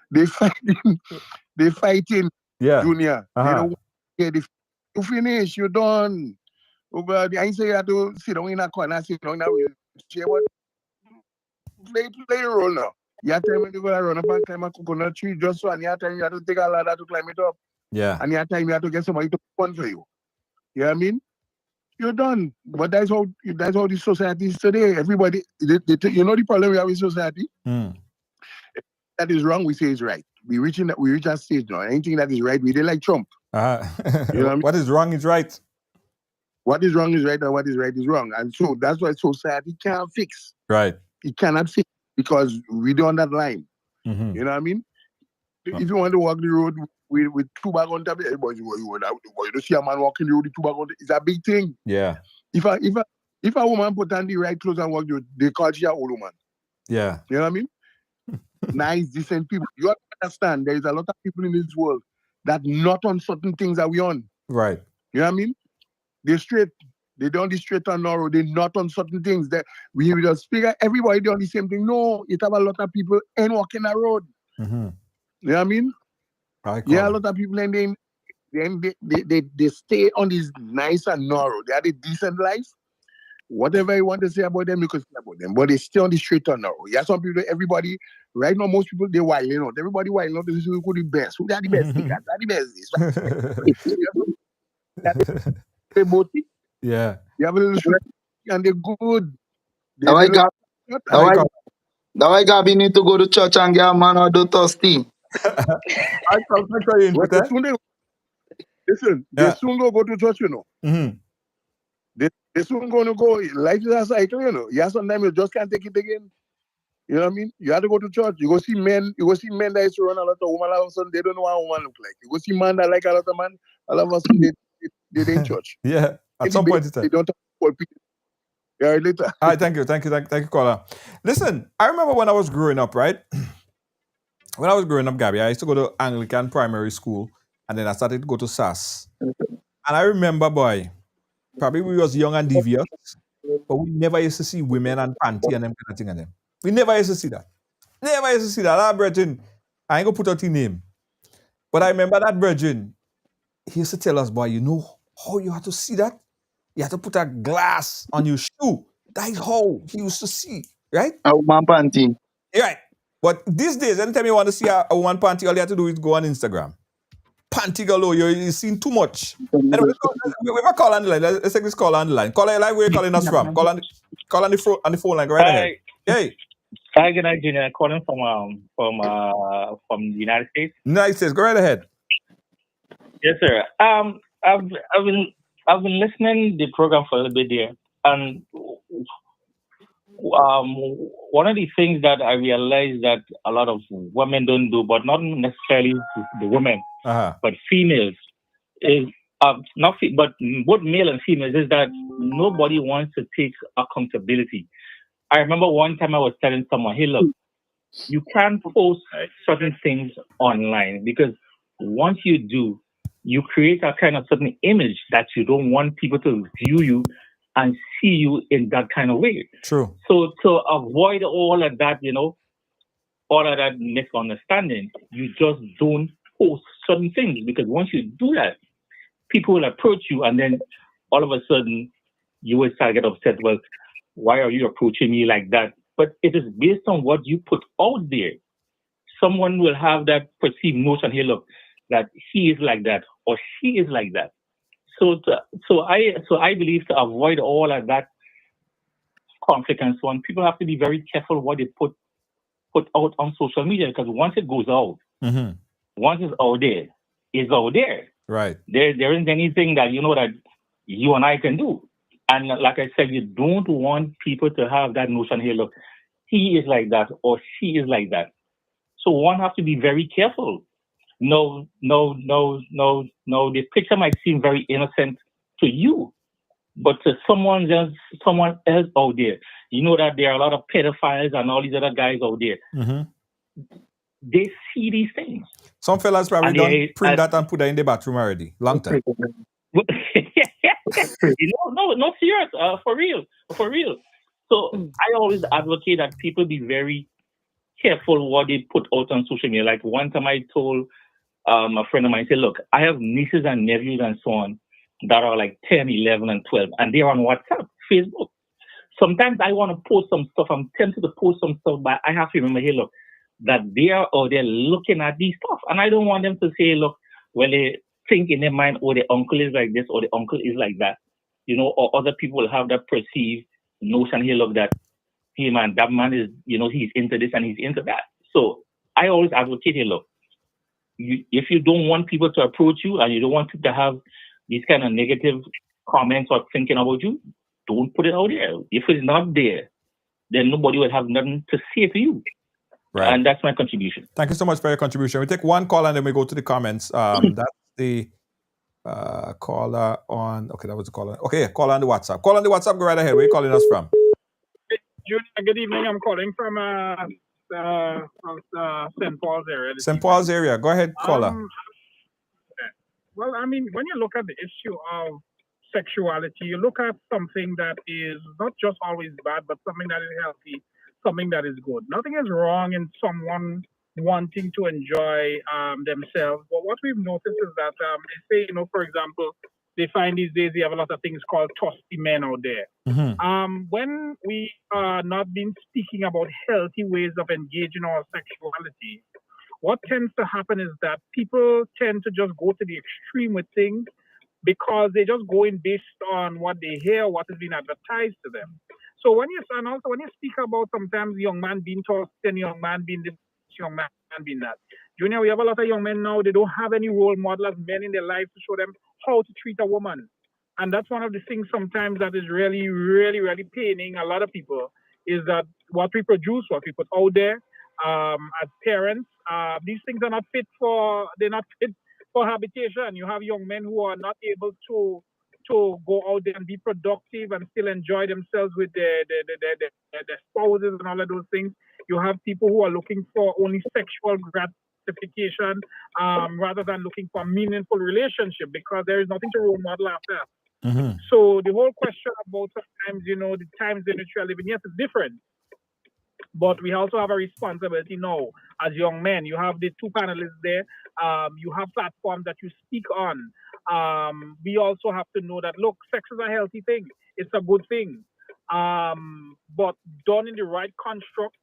S10: They fighting.
S6: Yeah.
S10: Junior. They don't get it. You finish, you're done. Oh God, I ain't say you have to sit down in a corner, sit down in a wheelchair. What? Play your role now. You have time when you go to run up and climb a coconut tree just so, and you have time you have to take a ladder to climb it up.
S6: Yeah.
S10: And you have time you have to get somebody to run for you. You know what I mean? You're done. But that's how the society is today. Everybody, you know the problem we have in society? That is wrong, we say is right. We reach that stage now. Anything that is right, we did like Trump. You know what I mean?
S6: What is wrong is right.
S10: What is wrong is right, and what is right is wrong. And so that's why society can't fix.
S6: Right.
S10: It cannot fix because we don't on that line. You know what I mean? If you want to walk the road with two bags on top, everybody, you don't see a man walking the road with two bags on top. It's a big thing.
S6: Yeah.
S10: If a woman put on the right clothes and walk the road, they call she an old woman.
S6: Yeah.
S10: You know what I mean? Nice, decent people. You have to understand there is a lot of people in this world that not on certain things that we on.
S6: Right.
S10: You know what I mean? They're straight. They don't be straight and narrow. They're not on certain things. That we just figure everybody on the same thing. No, it have a lot of people ain't walking the road. You know what I mean? Yeah, a lot of people and they stay on this nice and narrow. They have a decent life. Whatever you want to say about them, you can say about them. But they stay on the straight and narrow. Yeah, some people, everybody, right now, most people, they're wilding out. Everybody wilding out. This is who the best. Who are the best? Who are the best? They both.
S6: Yeah.
S10: You have a little straight and they're good.
S8: Now I Gabi need to go to church and get a man or do thirsty.
S10: Listen, they soon go to church, you know. They soon going to go. Life is a cycle, you know. Yeah, sometimes you just can't take it again. You know what I mean? You have to go to church. You go see men that used to run a lot of women. All of a sudden, they don't know how a woman look like. You go see men that like a lot of man. All of a sudden, they in church.
S6: Yeah, at some point in time.
S10: They don't talk about people. Yeah, later.
S6: All right, thank you, caller. Listen, I remember when I was growing up, right? When I was growing up, Gabi, I used to go to Anglican primary school, and then I started to go to SAS. And I remember, boy, probably we was young and devious, but we never used to see women and panty and them kind of thing. And them. We never used to see that. That virgin, I ain't gonna put out his name. But I remember that virgin, he used to tell us, boy, you know how you have to see that? You have to put a glass on your shoe. That is how he used to see, right?
S8: A woman panty.
S6: Right. But these days, anytime you want to see a woman panty, all you have to do is go on Instagram. Panty galore, you're seeing too much. Anyway, we have a call on the line. Let's take this call on the line. Call like where you calling us from. Call on the phone line. Go right ahead. Hey.
S14: Hi, good night, Junior. Calling from the United States.
S6: United States. Go right ahead.
S14: Yes, sir. I've been listening to the program for a little bit there, and one of the things that I realized that a lot of women don't do, but not necessarily the women, but females, is but both male and females, is that nobody wants to take accountability. I remember one time I was telling someone, hey, look, you can't post certain things online because once you do, you create a kind of certain image that you don't want people to view you and see you in that kind of way.
S6: True.
S14: So to avoid all of that, all of that misunderstanding, you just don't post certain things, because once you do that, people will approach you, and then all of a sudden you will start to get upset. Well, why are you approaching me like that? But it is based on what you put out there. Someone will have that perceived notion here, look, that he is like that or she is like that. So I believe to avoid all of that conflict and so on, people have to be very careful what they put out on social media, because once it goes out, once it's out there, it's out there.
S6: Right.
S14: There isn't anything that that you and I can do. And like I said, you don't want people to have that notion here, look, he is like that or she is like that. So one has to be very careful. No, the picture might seem very innocent to you, but to someone else out there, that there are a lot of pedophiles and all these other guys out there. They see these things.
S6: Some fellas probably don't print that and put that in the bathroom already. Long time.
S14: No, serious. For real. So I always advocate that people be very careful what they put out on social media. Like one time I told a friend of mine, I said, look, I have nieces and nephews and so on that are like 10, 11, and 12, and they're on WhatsApp, Facebook. Sometimes I want to post some stuff. I'm tempted to post some stuff, but I have to remember, hey, look, that they're looking at these stuff. And I don't want them to say, look, well, they think in their mind, oh, the uncle is like this or the uncle is like that, or other people have that perceived notion here, look, that, hey, man, that man is, he's into this and he's into that. So I always advocate here, look, if you don't want people to approach you and you don't want people to have these kind of negative comments or thinking about you, don't put it out there. If it's not there, then nobody will have nothing to say to you.
S6: Right.
S14: And that's my contribution.
S6: Thank you so much for your contribution. We take one call and then we go to the comments. That's the caller on. Okay, that was the caller. Okay, call on the WhatsApp. Call on the WhatsApp. Go right ahead. Where are you calling us from?
S15: Junior, good evening. I'm calling from St. Paul's area.
S6: St. Paul's area. Go ahead, caller.
S15: Well, I mean, when you look at the issue of sexuality, you look at something that is not just always bad, but something that is healthy, something that is good. Nothing is wrong in someone wanting to enjoy themselves. But what we've noticed is that they say, for example, they find these days they have a lot of things called toasty men out there. When we are not been speaking about healthy ways of engaging our sexuality, what tends to happen is that people tend to just go to the extreme with things because they just go in based on what they hear, what is being advertised to them. So when you speak about sometimes young man being tossed and young man being this, young man being that. Junior, we have a lot of young men now, they don't have any role model as men in their life to show them how to treat a woman. And that's one of the things sometimes that is really, really, really paining a lot of people, is that what we produce, what we put out there as parents, these things are not fit for habitation. You have young men who are not able to go out there and be productive and still enjoy themselves with their spouses and all of those things. You have people who are looking for only sexual gratification rather than looking for a meaningful relationship, because there is nothing to role model after. So the whole question about sometimes, the times in which we are living, yes, it's different. But we also have a responsibility now as young men. You have the two panelists there. You have platforms that you speak on. We also have to know that, look, sex is a healthy thing. It's a good thing. But done in the right construct,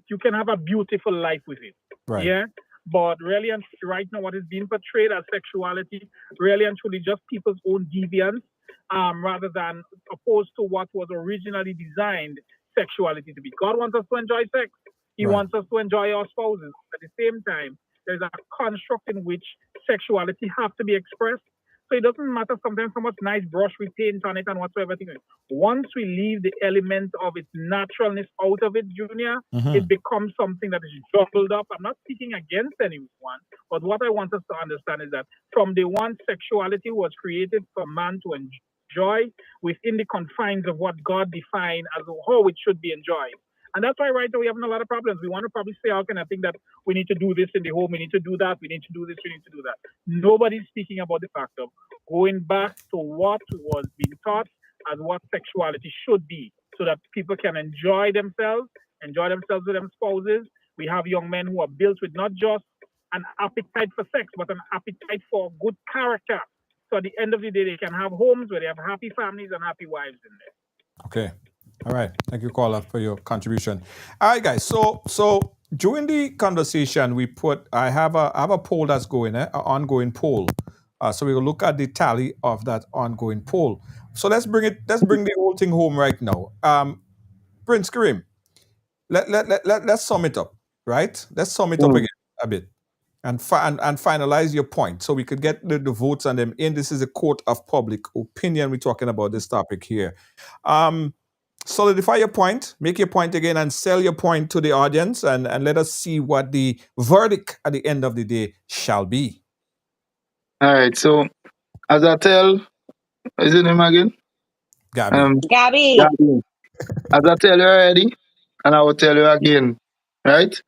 S15: you can have a beautiful life with it.
S6: Right.
S15: Yeah. But really and truly, right now, what is being portrayed as sexuality, really and truly just people's own deviance, rather than opposed to what was originally designed sexuality to be. God wants us to enjoy sex. He wants us to enjoy our spouses. At the same time, there's a construct in which sexuality has to be expressed. So it doesn't matter sometimes how much nice brush we paint on it and whatsoever thing. Once we leave the element of its naturalness out of it, Junior, it becomes something that is jumbled up. I'm not speaking against anyone, but what I want us to understand is that from the one, sexuality was created for man to enjoy within the confines of what God defined as how it should be enjoyed. And that's why right now we're having a lot of problems. We want to probably say, how can I think that we need to do this in the home, we need to do that, we need to do this, we need to do that. Nobody's speaking about the fact of going back to what was being taught as what sexuality should be, so that people can enjoy themselves with their spouses. We have young men who are built with not just an appetite for sex, but an appetite for good character. So at the end of the day, they can have homes where they have happy families and happy wives in there.
S6: Okay. All right. Thank you, caller, for your contribution. All right, guys. So during the conversation, I have a poll that's going, an ongoing poll. So we will look at the tally of that ongoing poll. So let's bring the whole thing home right now. Prince Kareem, let's sum it up, right? Let's sum it up again a bit and finalize your point so we could get the votes on them in. This is a court of public opinion. We're talking about this topic here. Solidify your point, make your point again, and sell your point to the audience, and let us see what the verdict at the end of the day shall be.
S8: All right. So, as I tell, is it him again?
S6: Gabi.
S7: Gabi.
S8: As I tell you already, and I will tell you again, right?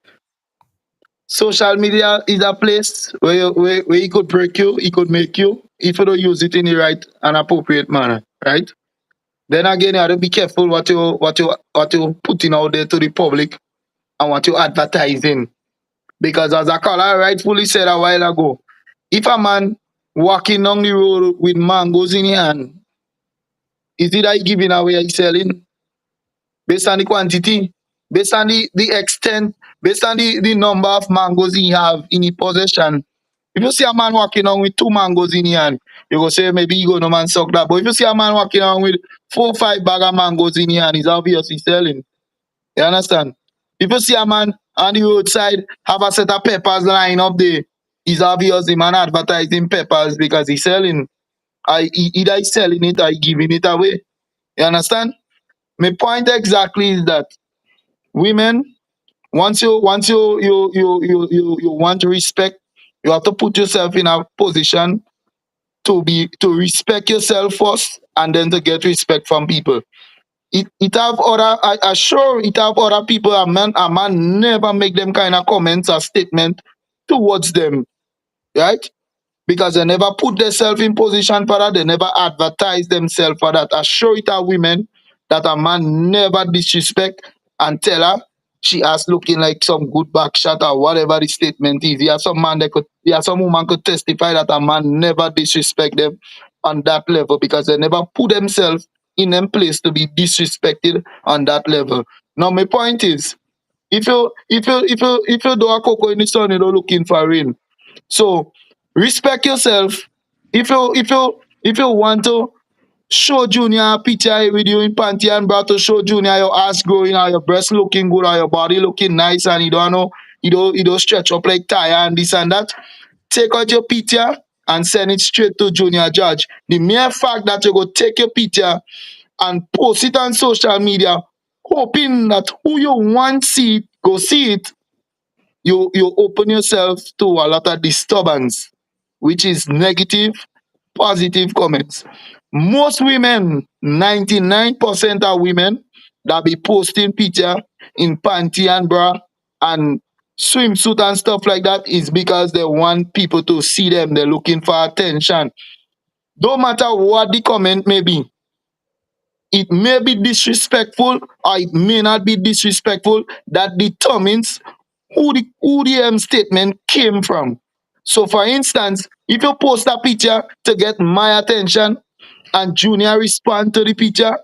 S8: Social media is a place where it could break you, it could make you, if you don't use it in the right and appropriate manner, right? Then again, you have to be careful what you putting out there to the public and what you advertising. Because as a caller rightfully said a while ago, if a man walking down the road with mangoes in his hand, is it that he giving away or he selling? Based on the quantity, based on the extent, based on the number of mangoes he have in his possession. If you see a man walking on with 2 mangoes in his hand, you go say maybe he go no man suck that. But if you see a man walking on with 4 or 5 bag of mangoes in his hand, he's obviously selling. You understand? If you see a man on the roadside have a set of peppers lying up there, he's obviously man advertising peppers because he's selling. Either he's selling it or he's giving it away. You understand? My point exactly is that women, once you want to respect, you have to put yourself in a position to respect yourself first and then to get respect from people. It have other, I sure it have other people, a man never make them kind of comments or statement towards them, right? Because they never put themselves in position for that, they never advertise themselves for that. I sure it are women that a man never disrespect and tell her she has looking like some good back shot or whatever the statement is. Some woman could testify that a man never disrespect them on that level because they never put themselves in them place to be disrespected on that level. Now my point is, if you do a cocoa in the sun, you don't looking for rain. So respect yourself. If you want to show Junior a picture with you in panty and bra to show Junior your ass growing or your breast looking good or your body looking nice and you don't stretch up like tire and this and that, take out your picture and send it straight to Junior Judge. The mere fact that you go take your picture and post it on social media, hoping that who you want see it, go see it, you open yourself to a lot of disturbance, which is negative, positive comments. Most women, 99% of women that be posting picture in panty and bra and swimsuit and stuff like that is because they want people to see them. They're looking for attention. Don't matter what the comment may be. It may be disrespectful or it may not be disrespectful. That determines who the statement came from. So for instance, if you post a picture to get my attention and Junior respond to the picture,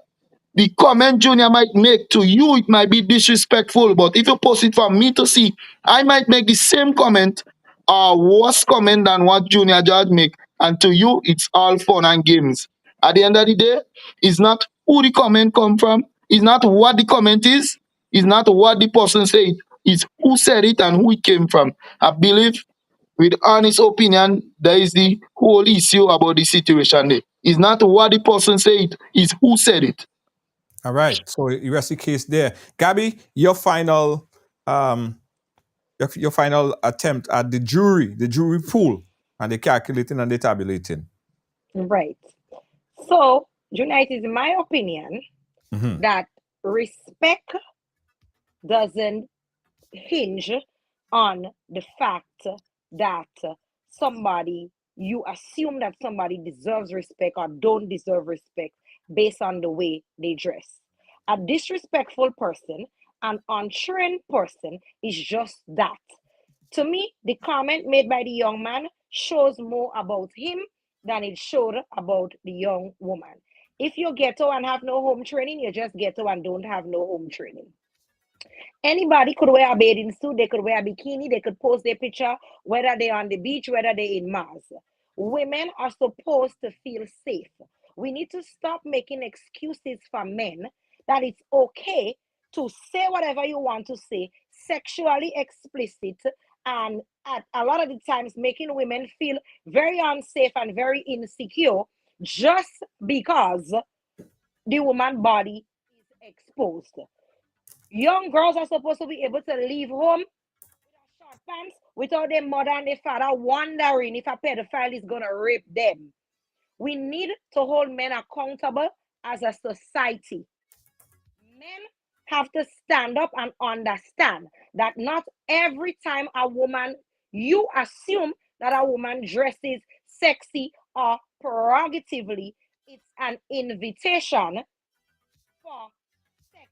S8: the comment Junior might make to you, it might be disrespectful. But if you post it for me to see, I might make the same comment or worse comment than what Junior Judge make. And to you, it's all fun and games. At the end of the day, it's not who the comment come from, it's not what the comment is, it's not what the person said, it's who said it and who it came from. I believe with honest opinion, there is the whole issue about the situation there. It's not what the person said, it's who said it.
S6: All right. So you rest the case there. Gabi, your final your final attempt at the jury pool, and the calculating and the tabulating.
S7: Right. So, Junior, it is my opinion
S6: Mhm.
S7: that respect doesn't hinge on the fact that you assume that somebody deserves respect or don't deserve respect based on the way they dress. A disrespectful person, an untrained person is just that. To me, the comment made by the young man shows more about him than it showed about the young woman. If you're ghetto and have no home training, you're just ghetto and don't have no home training. Anybody could wear a bathing suit, they could wear a bikini, they could post their picture, whether they're on the beach, whether they're in Mars. Women are supposed to feel safe. We need to stop making excuses for men that it's okay to say whatever you want to say, sexually explicit, and at a lot of the times making women feel very unsafe and very insecure just because the woman body is exposed. Young girls are supposed to be able to leave home with short pants without their mother and their father wondering if a pedophile is going to rape them. We need to hold men accountable as a society. Men have to stand up and understand that not every time you assume that a woman dresses sexy or prerogatively, it's an invitation for sex,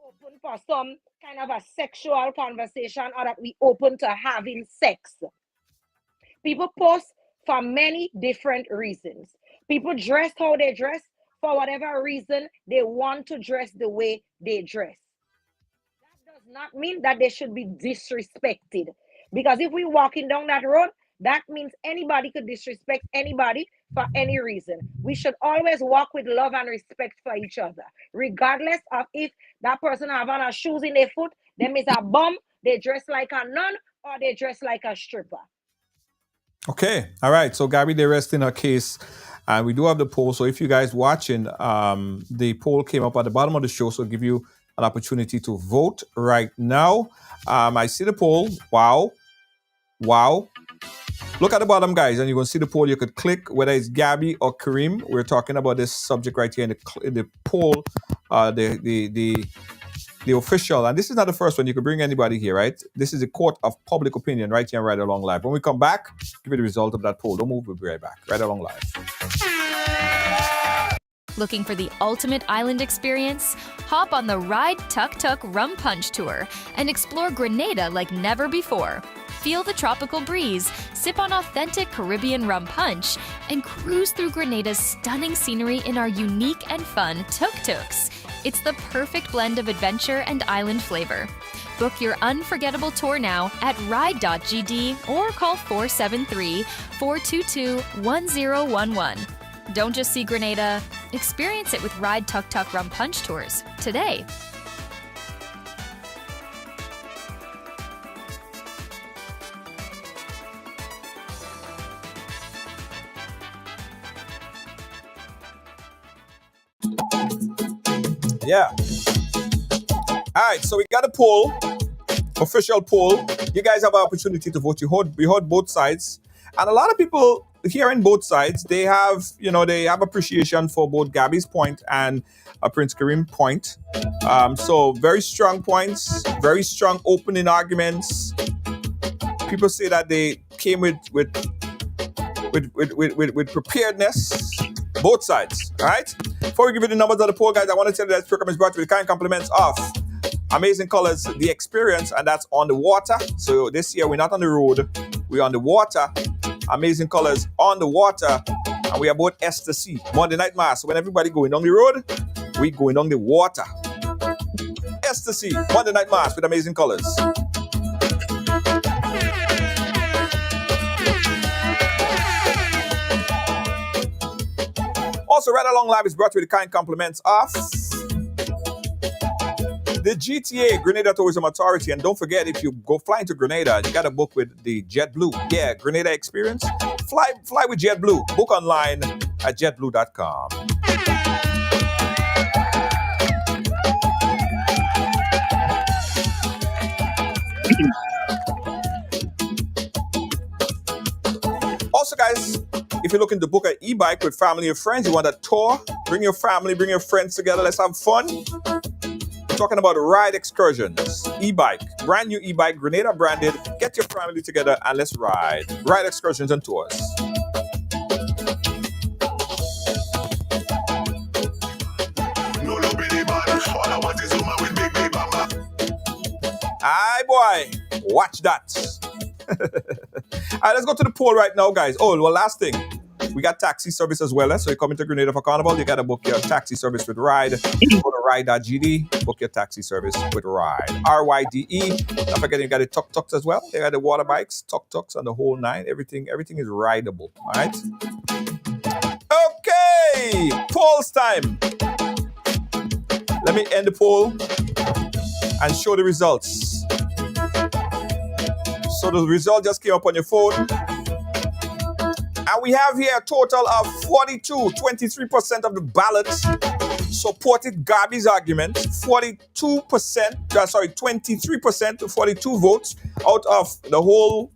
S7: open for some kind of a sexual conversation, or that we open to having sex. People post for many different reasons. People dress how they dress for whatever reason they want to dress the way they dress. That does not mean that they should be disrespected. Because if we're walking down that road, that means anybody could disrespect anybody for any reason. We should always walk with love and respect for each other, regardless of if that person have on a shoes in their foot, them is a bum, they dress like a nun, or they dress like a stripper.
S6: Okay. All right. So Gabi, they rest in her case. And we do have the poll. So if you guys watching, the poll came up at the bottom of the show. So I'll give you an opportunity to vote right now. I see the poll. Wow. Look at the bottom, guys, and you're going to see the poll. You could click whether it's Gabi or Kareem. We're talking about this subject right here in the poll, the official. And this is not the first one. You could bring anybody here, right? This is a court of public opinion right here on Ridealong Live. When we come back, give you the result of that poll. Don't move. We'll be right back. Ridealong Live.
S16: Looking for the ultimate island experience? Hop on the Ride Tuk Tuk Rum Punch Tour and explore Grenada like never before. Feel the tropical breeze, sip on authentic Caribbean rum punch, and cruise through Grenada's stunning scenery in our unique and fun tuk-tuks. It's the perfect blend of adventure and island flavor. Book your unforgettable tour now at ride.gd or call 473-422-1011. Don't just see Grenada, experience it with Ride Tuk Tuk Rum Punch Tours today.
S6: Yeah. All right, so we got a poll, official poll. You guys have an opportunity to vote. We heard both sides, and a lot of people hearing both sides, they have appreciation for both Gabi's point and Prince Kareem's point. So very strong points, very strong opening arguments. People say that they came with preparedness. Both sides, all right? Before we give you the numbers of the poll, guys, I want to tell you that this program is brought to you with kind compliments of Amazing Colors, The Experience, and that's on the water. So this year, we're not on the road, we're on the water. Amazing Colors on the water, and we are both ecstasy. Monday Night Mass. So when everybody going on the road, we going on the water. Ecstasy, Monday Night Mass with Amazing Colors. Also, Ridealong Live is brought to you with the kind compliments of the GTA, Grenada Tourism Authority. And don't forget, if you go flying to Grenada, you got to book with the JetBlue. Yeah, Grenada Experience. Fly with JetBlue. Book online at jetblue.com. Also, guys, if you're looking to book an e-bike with family or friends, you want a tour, bring your family, bring your friends together, let's have fun. We're talking about ride excursions, e-bike, brand new e-bike, Grenada branded. Get your family together and let's ride. Ride excursions and tours. Aye, boy. Watch that. All right, let's go to the poll right now, guys. Oh, well, last thing. We got taxi service as well. So you're coming to Grenada for Carnival, you got to book your taxi service with Ride. Go to ride.gd, book your taxi service with Ride. RYDE. Don't forget, you got the tuk-tuks as well. They got the water bikes, tuk-tuks, and the whole nine. Everything is rideable. All right? Okay. Polls time. Let me end the poll and show the results. So the result just came up on your phone. And we have here a total of 23% of the ballots supported Gabi's argument. 23% to 42 votes out of the whole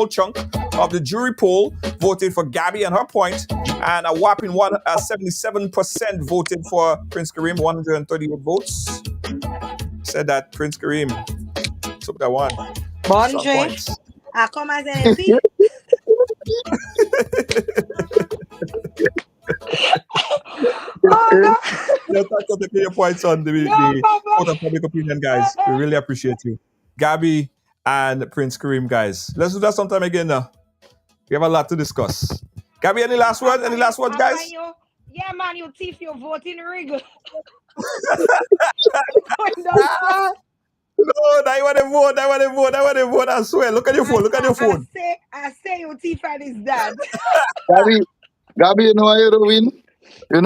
S6: chunk of the jury poll voted for Gabi and her point, and a whopping 77% voted for Prince Kareem, 138 votes. Said that Prince Kareem took that one.
S7: Bonjour. I come as an MP.
S6: Thanks for taking your points on the court of public opinion, guys. We really appreciate you. Gabi and Prince Kareem, guys. Let's do that sometime again now. We have a lot to discuss. Gabi, any last words? Any last words, guys?
S7: Yeah, man, you thief your voting rig.
S6: No, I want to vote. I swear. Look at your phone.
S7: I say you thief and his dad.
S8: Gabi, you know why you don't win? You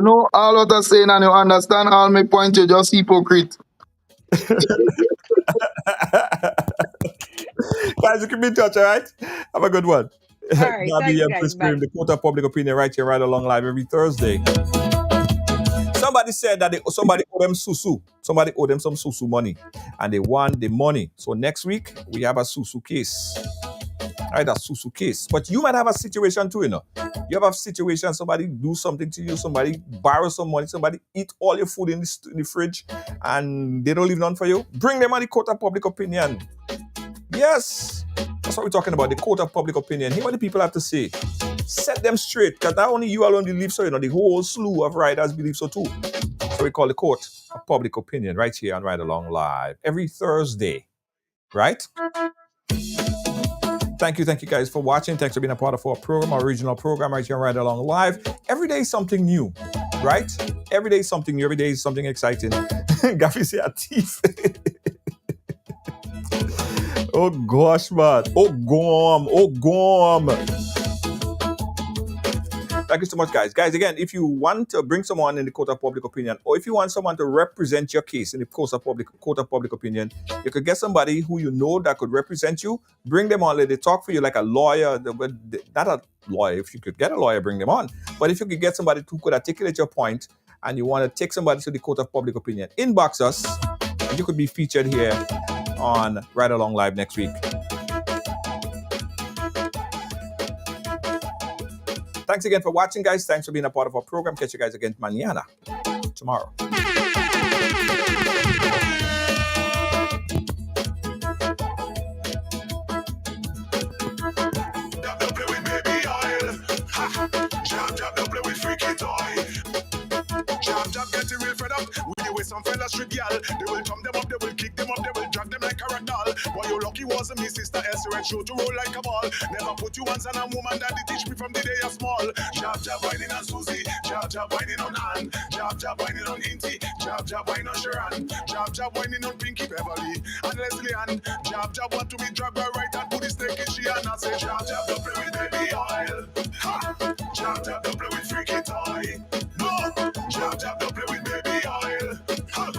S8: know all what I'm saying and you understand all my point, you're just hypocrite.
S6: Guys, you keep in touch, all right? Have a good one.
S7: All right,
S6: Gabi and Prince Kareem, the Court of Public Opinion, right here, right along live every Thursday. Somebody said that somebody owed them susu. Somebody owed them some susu money. And they won the money. So next week, we have a susu case. Right, a susu case. But you might have a situation too, you know. You have a situation, somebody do something to you, somebody borrow some money, somebody eat all your food in the fridge, and they don't leave none for you. Bring them on the Court of Public Opinion. Yes. That's what we're talking about, the Court of Public Opinion. Hear what the people have to say. Set them straight, because not only you alone believe so, you know, the whole slew of riders believe so too. So we call the Court of Public Opinion right here on Ridealong Live every Thursday, right? Thank you guys for watching. Thanks for being a part of our program, our original program right here on Ridealong Live. Every day is something new, right? Every day is something new. Every day is something exciting. Gabi say a thief. Oh gosh, man. Oh gom. Thank you so much, guys. Guys, again, if you want to bring someone in the Court of Public Opinion, or if you want someone to represent your case in the Court of Public Opinion, you could get somebody who you know that could represent you. Bring them on. Let they talk for you like a lawyer. Not a lawyer. If you could get a lawyer, bring them on. But if you could get somebody who could articulate your point, and you want to take somebody to the Court of Public Opinion, inbox us, and you could be featured here on Ridealong Live next week. Thanks again for watching, guys. Thanks for being a part of our program. Catch you guys again mañana, tomorrow.
S17: Some fellas should yell. They will thumb them up, they will kick them up, they will drag them like a rag doll. Boy, you lucky wasn't me sister Elsie and show to roll like a ball. Never put you once on a woman that they teach me from the day you're small. Jab jab whining on Susie, jab jab whining on Ann, jab jab whining on Inti, jab jab whining on Sharon, jab jab whining on Pinky Beverly and Leslie Ann. Jab jab want to be dragged by right and put his neck in she and I say jab jab don't play with baby oil. Ha! Jab jab don't play with freaky toy. No! Jab jab don't play with baby oil. Ha!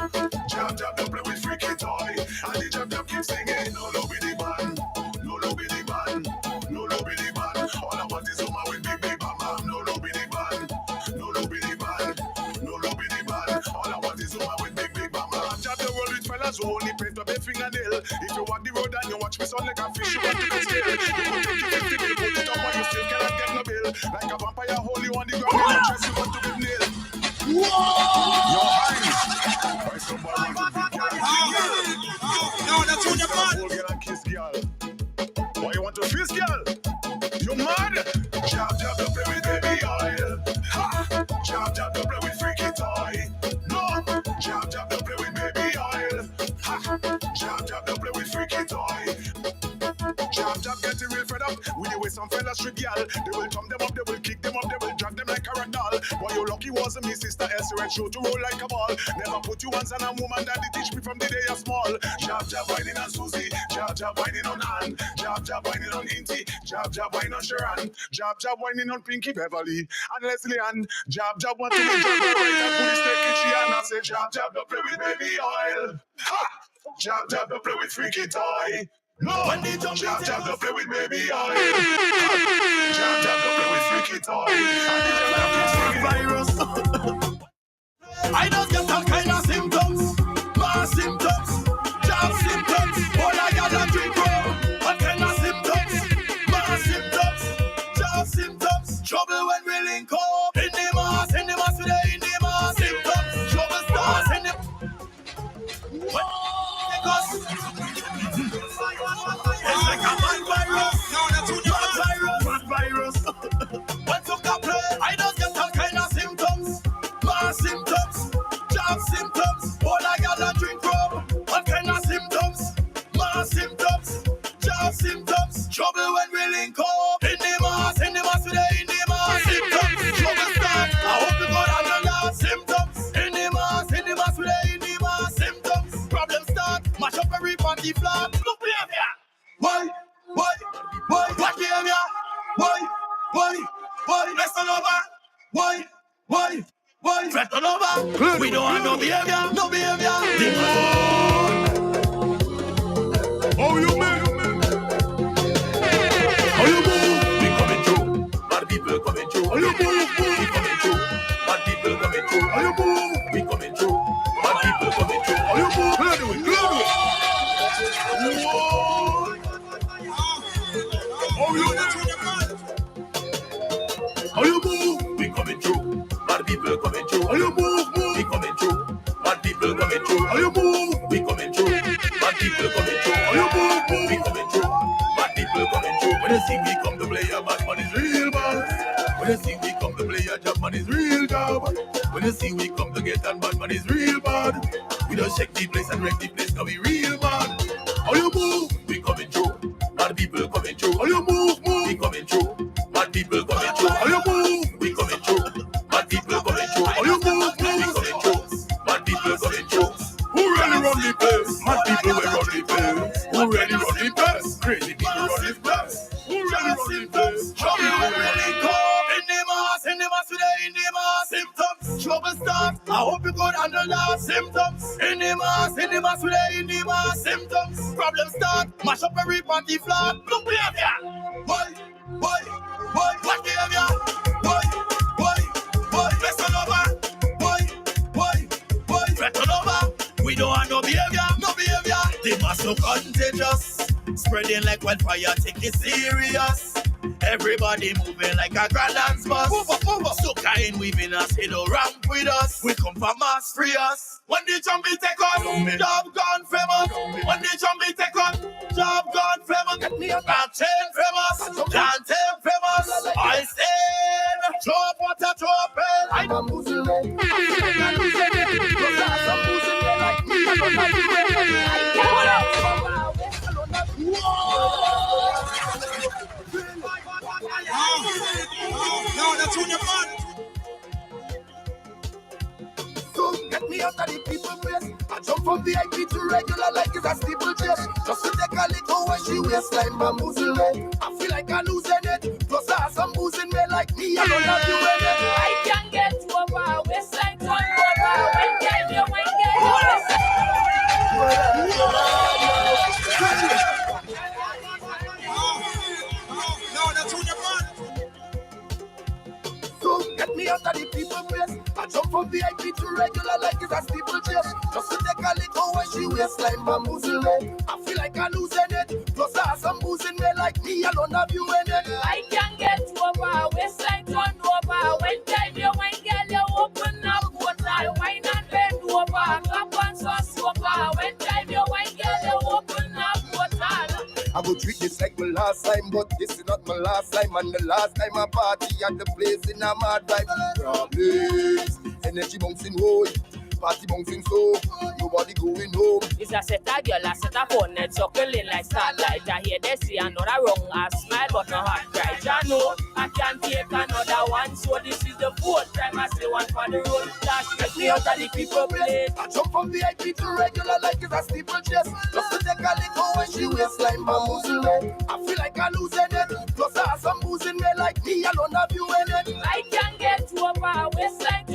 S17: dollars who only paint up a fingernail. If you walk the road and you watch me sound like a fish, you want to get scale. You could take your 50 bill, put it up and you still cannot get no bill. Like a vampire hole, you on the ground, you chest, you want to get nailed. Your eyes. By somebody with the girl. No, that's on your man. Hold girl and kiss girl. Why you want to kiss girl? You mad? Jab, jab, don't play with baby oil. Ha! Jab, jab, don't play with freaky toy. No! Jab, jab, don't play with baby oil. Ha! Jab, jab, don't play with freaky toy. Jab, jab, getting real fed up with the way some fellas treat y'all. They will thumb them up, they will kick them up, they will drag them like a rag doll. Why you lucky wasn't me sister Elsie Red show to roll like a ball. Never put you hands on a woman that they teach me from the day you're small. Jab, jab, whining on Susie. Jab, jab, whining on Ann. Jab, jab, whining on Inti. Jab, jab, whining on Sharon. Jab, jab, whining on Pinky Beverly and Leslie Ann. Jab, jab, want to make jab, right and police take it, she and I say jab, jab, don't play with baby oil. Ha! Jab, jab, don't play with freaky toy. No, jab, jab, don't play with baby oil. Jab, jab, don't play with freaky toy. Virus. I don't get all kind of symptoms. Mass symptoms. Jab symptoms. All I got to drink rum. What kind of symptoms? Mass symptoms. Jab symptoms. Trouble when we link up. In the mass today. In the mass symptoms. Trouble starts in the... What? Because... It's like a mad virus. No, that's what mad virus. Mad virus. When took a play, I don't get all kind of symptoms. Mass symptoms. Jab symptoms. All I gotta drink rum. What kind of symptoms? Mass symptoms. Jab symptoms. Trouble when we link up. In the mass today. In the mass symptoms. Trouble start. I hope you got another symptoms. In the mass today. In the mass symptoms. Problem start. Mash up every party flat. Look behavior. Why? What behavior? Why? Let's turn over. Why? Let's turn over. We don't want no behavior. No behavior. Oh, you man. How you move? We coming through. Bad people coming through. How you move? We coming through. Bad people coming through. How you move? We coming through. Bad people coming through. How you move? Clear the way. Oh, you man. How you move? We coming through. Bad people coming through. How you move? We coming through. Bad people coming through. How you move? We coming through. Bad people coming through. How you move? We coming through. Bad people coming through. When you see we come to play, a bad man is real bad. When you see we come to play, a job man is real job. When you see we come to get and bad man is real bad. We don't check the place and wreck the place, cause we real bad. How you move? We coming through. Bad people coming through. How you move? We coming through. Bad people coming through. How you move? We coming through. Bad people coming through. How you move? We coming through. Bad people coming through. Who really run the place? Mad people will run the place. Who really run the place? Crazy people run the place. Who really run the place? Trouble will really come. In the mass today. In the mass symptoms. Trouble start. I hope you could handle the symptoms. In the mass today. In the mass symptoms. Problem start. Mash up every party flat. Look behavior. Why? What behavior? Why? Let's turn over. Why? Let's turn over. We don't want no behavior. They must so contagious. Spreading like wildfire, take it serious. Everybody moving like a grand dance bus. Move up. So kind weaving us, hit a ramp with us. We come for mass free us. When the jumpy take on, job gone famous. When the jumpy take on, job gone famous. Get me a canteen famous. I stand. Throw up water, throw up pen. I don't lose it. No, that's on your man. So get me out of the people place. I jump from VIP to regular like it's a steeple chase. Just to take a little when she waistline bamboozle me. I feel like I'm losing it. Plus I have some boozing me like me. I don't have you in it.
S18: I can get over waistline to over. When can you
S17: No, that's on your man. So get me out of the people place. I jump from VIP to regular like it's a steeple chase. Just to take a little when she waistline bamboozle me. I feel like I'm losing it. Plus I have some booze in me like me alone have you in it.
S18: I can get over, waistline turn over. When time you wine, girl, you open up water. Wine and bend over, clap and sauce over. When time you wine, girl, you open up water.
S17: I go treat this like my last time, but this is not my last time. And the last time I party at the place in a mad vibe. Problems, energy bouncing high, party bouncing slow, nobody going home.
S18: It's a set of girl, a set of phone, net circling like starlight. I hear they see another wrong, I smile but no heart cry. I know I can't take another one, so this is the fourth time I say one for the road. Last get me out of the people place.
S17: I jump from VIP to regular like it's a steeplechase. Just to take a little when she waistline bamboozle me. I feel like I'm losing it. Plus I have some booze in me like me alone have you in it.
S18: I can get over, waistline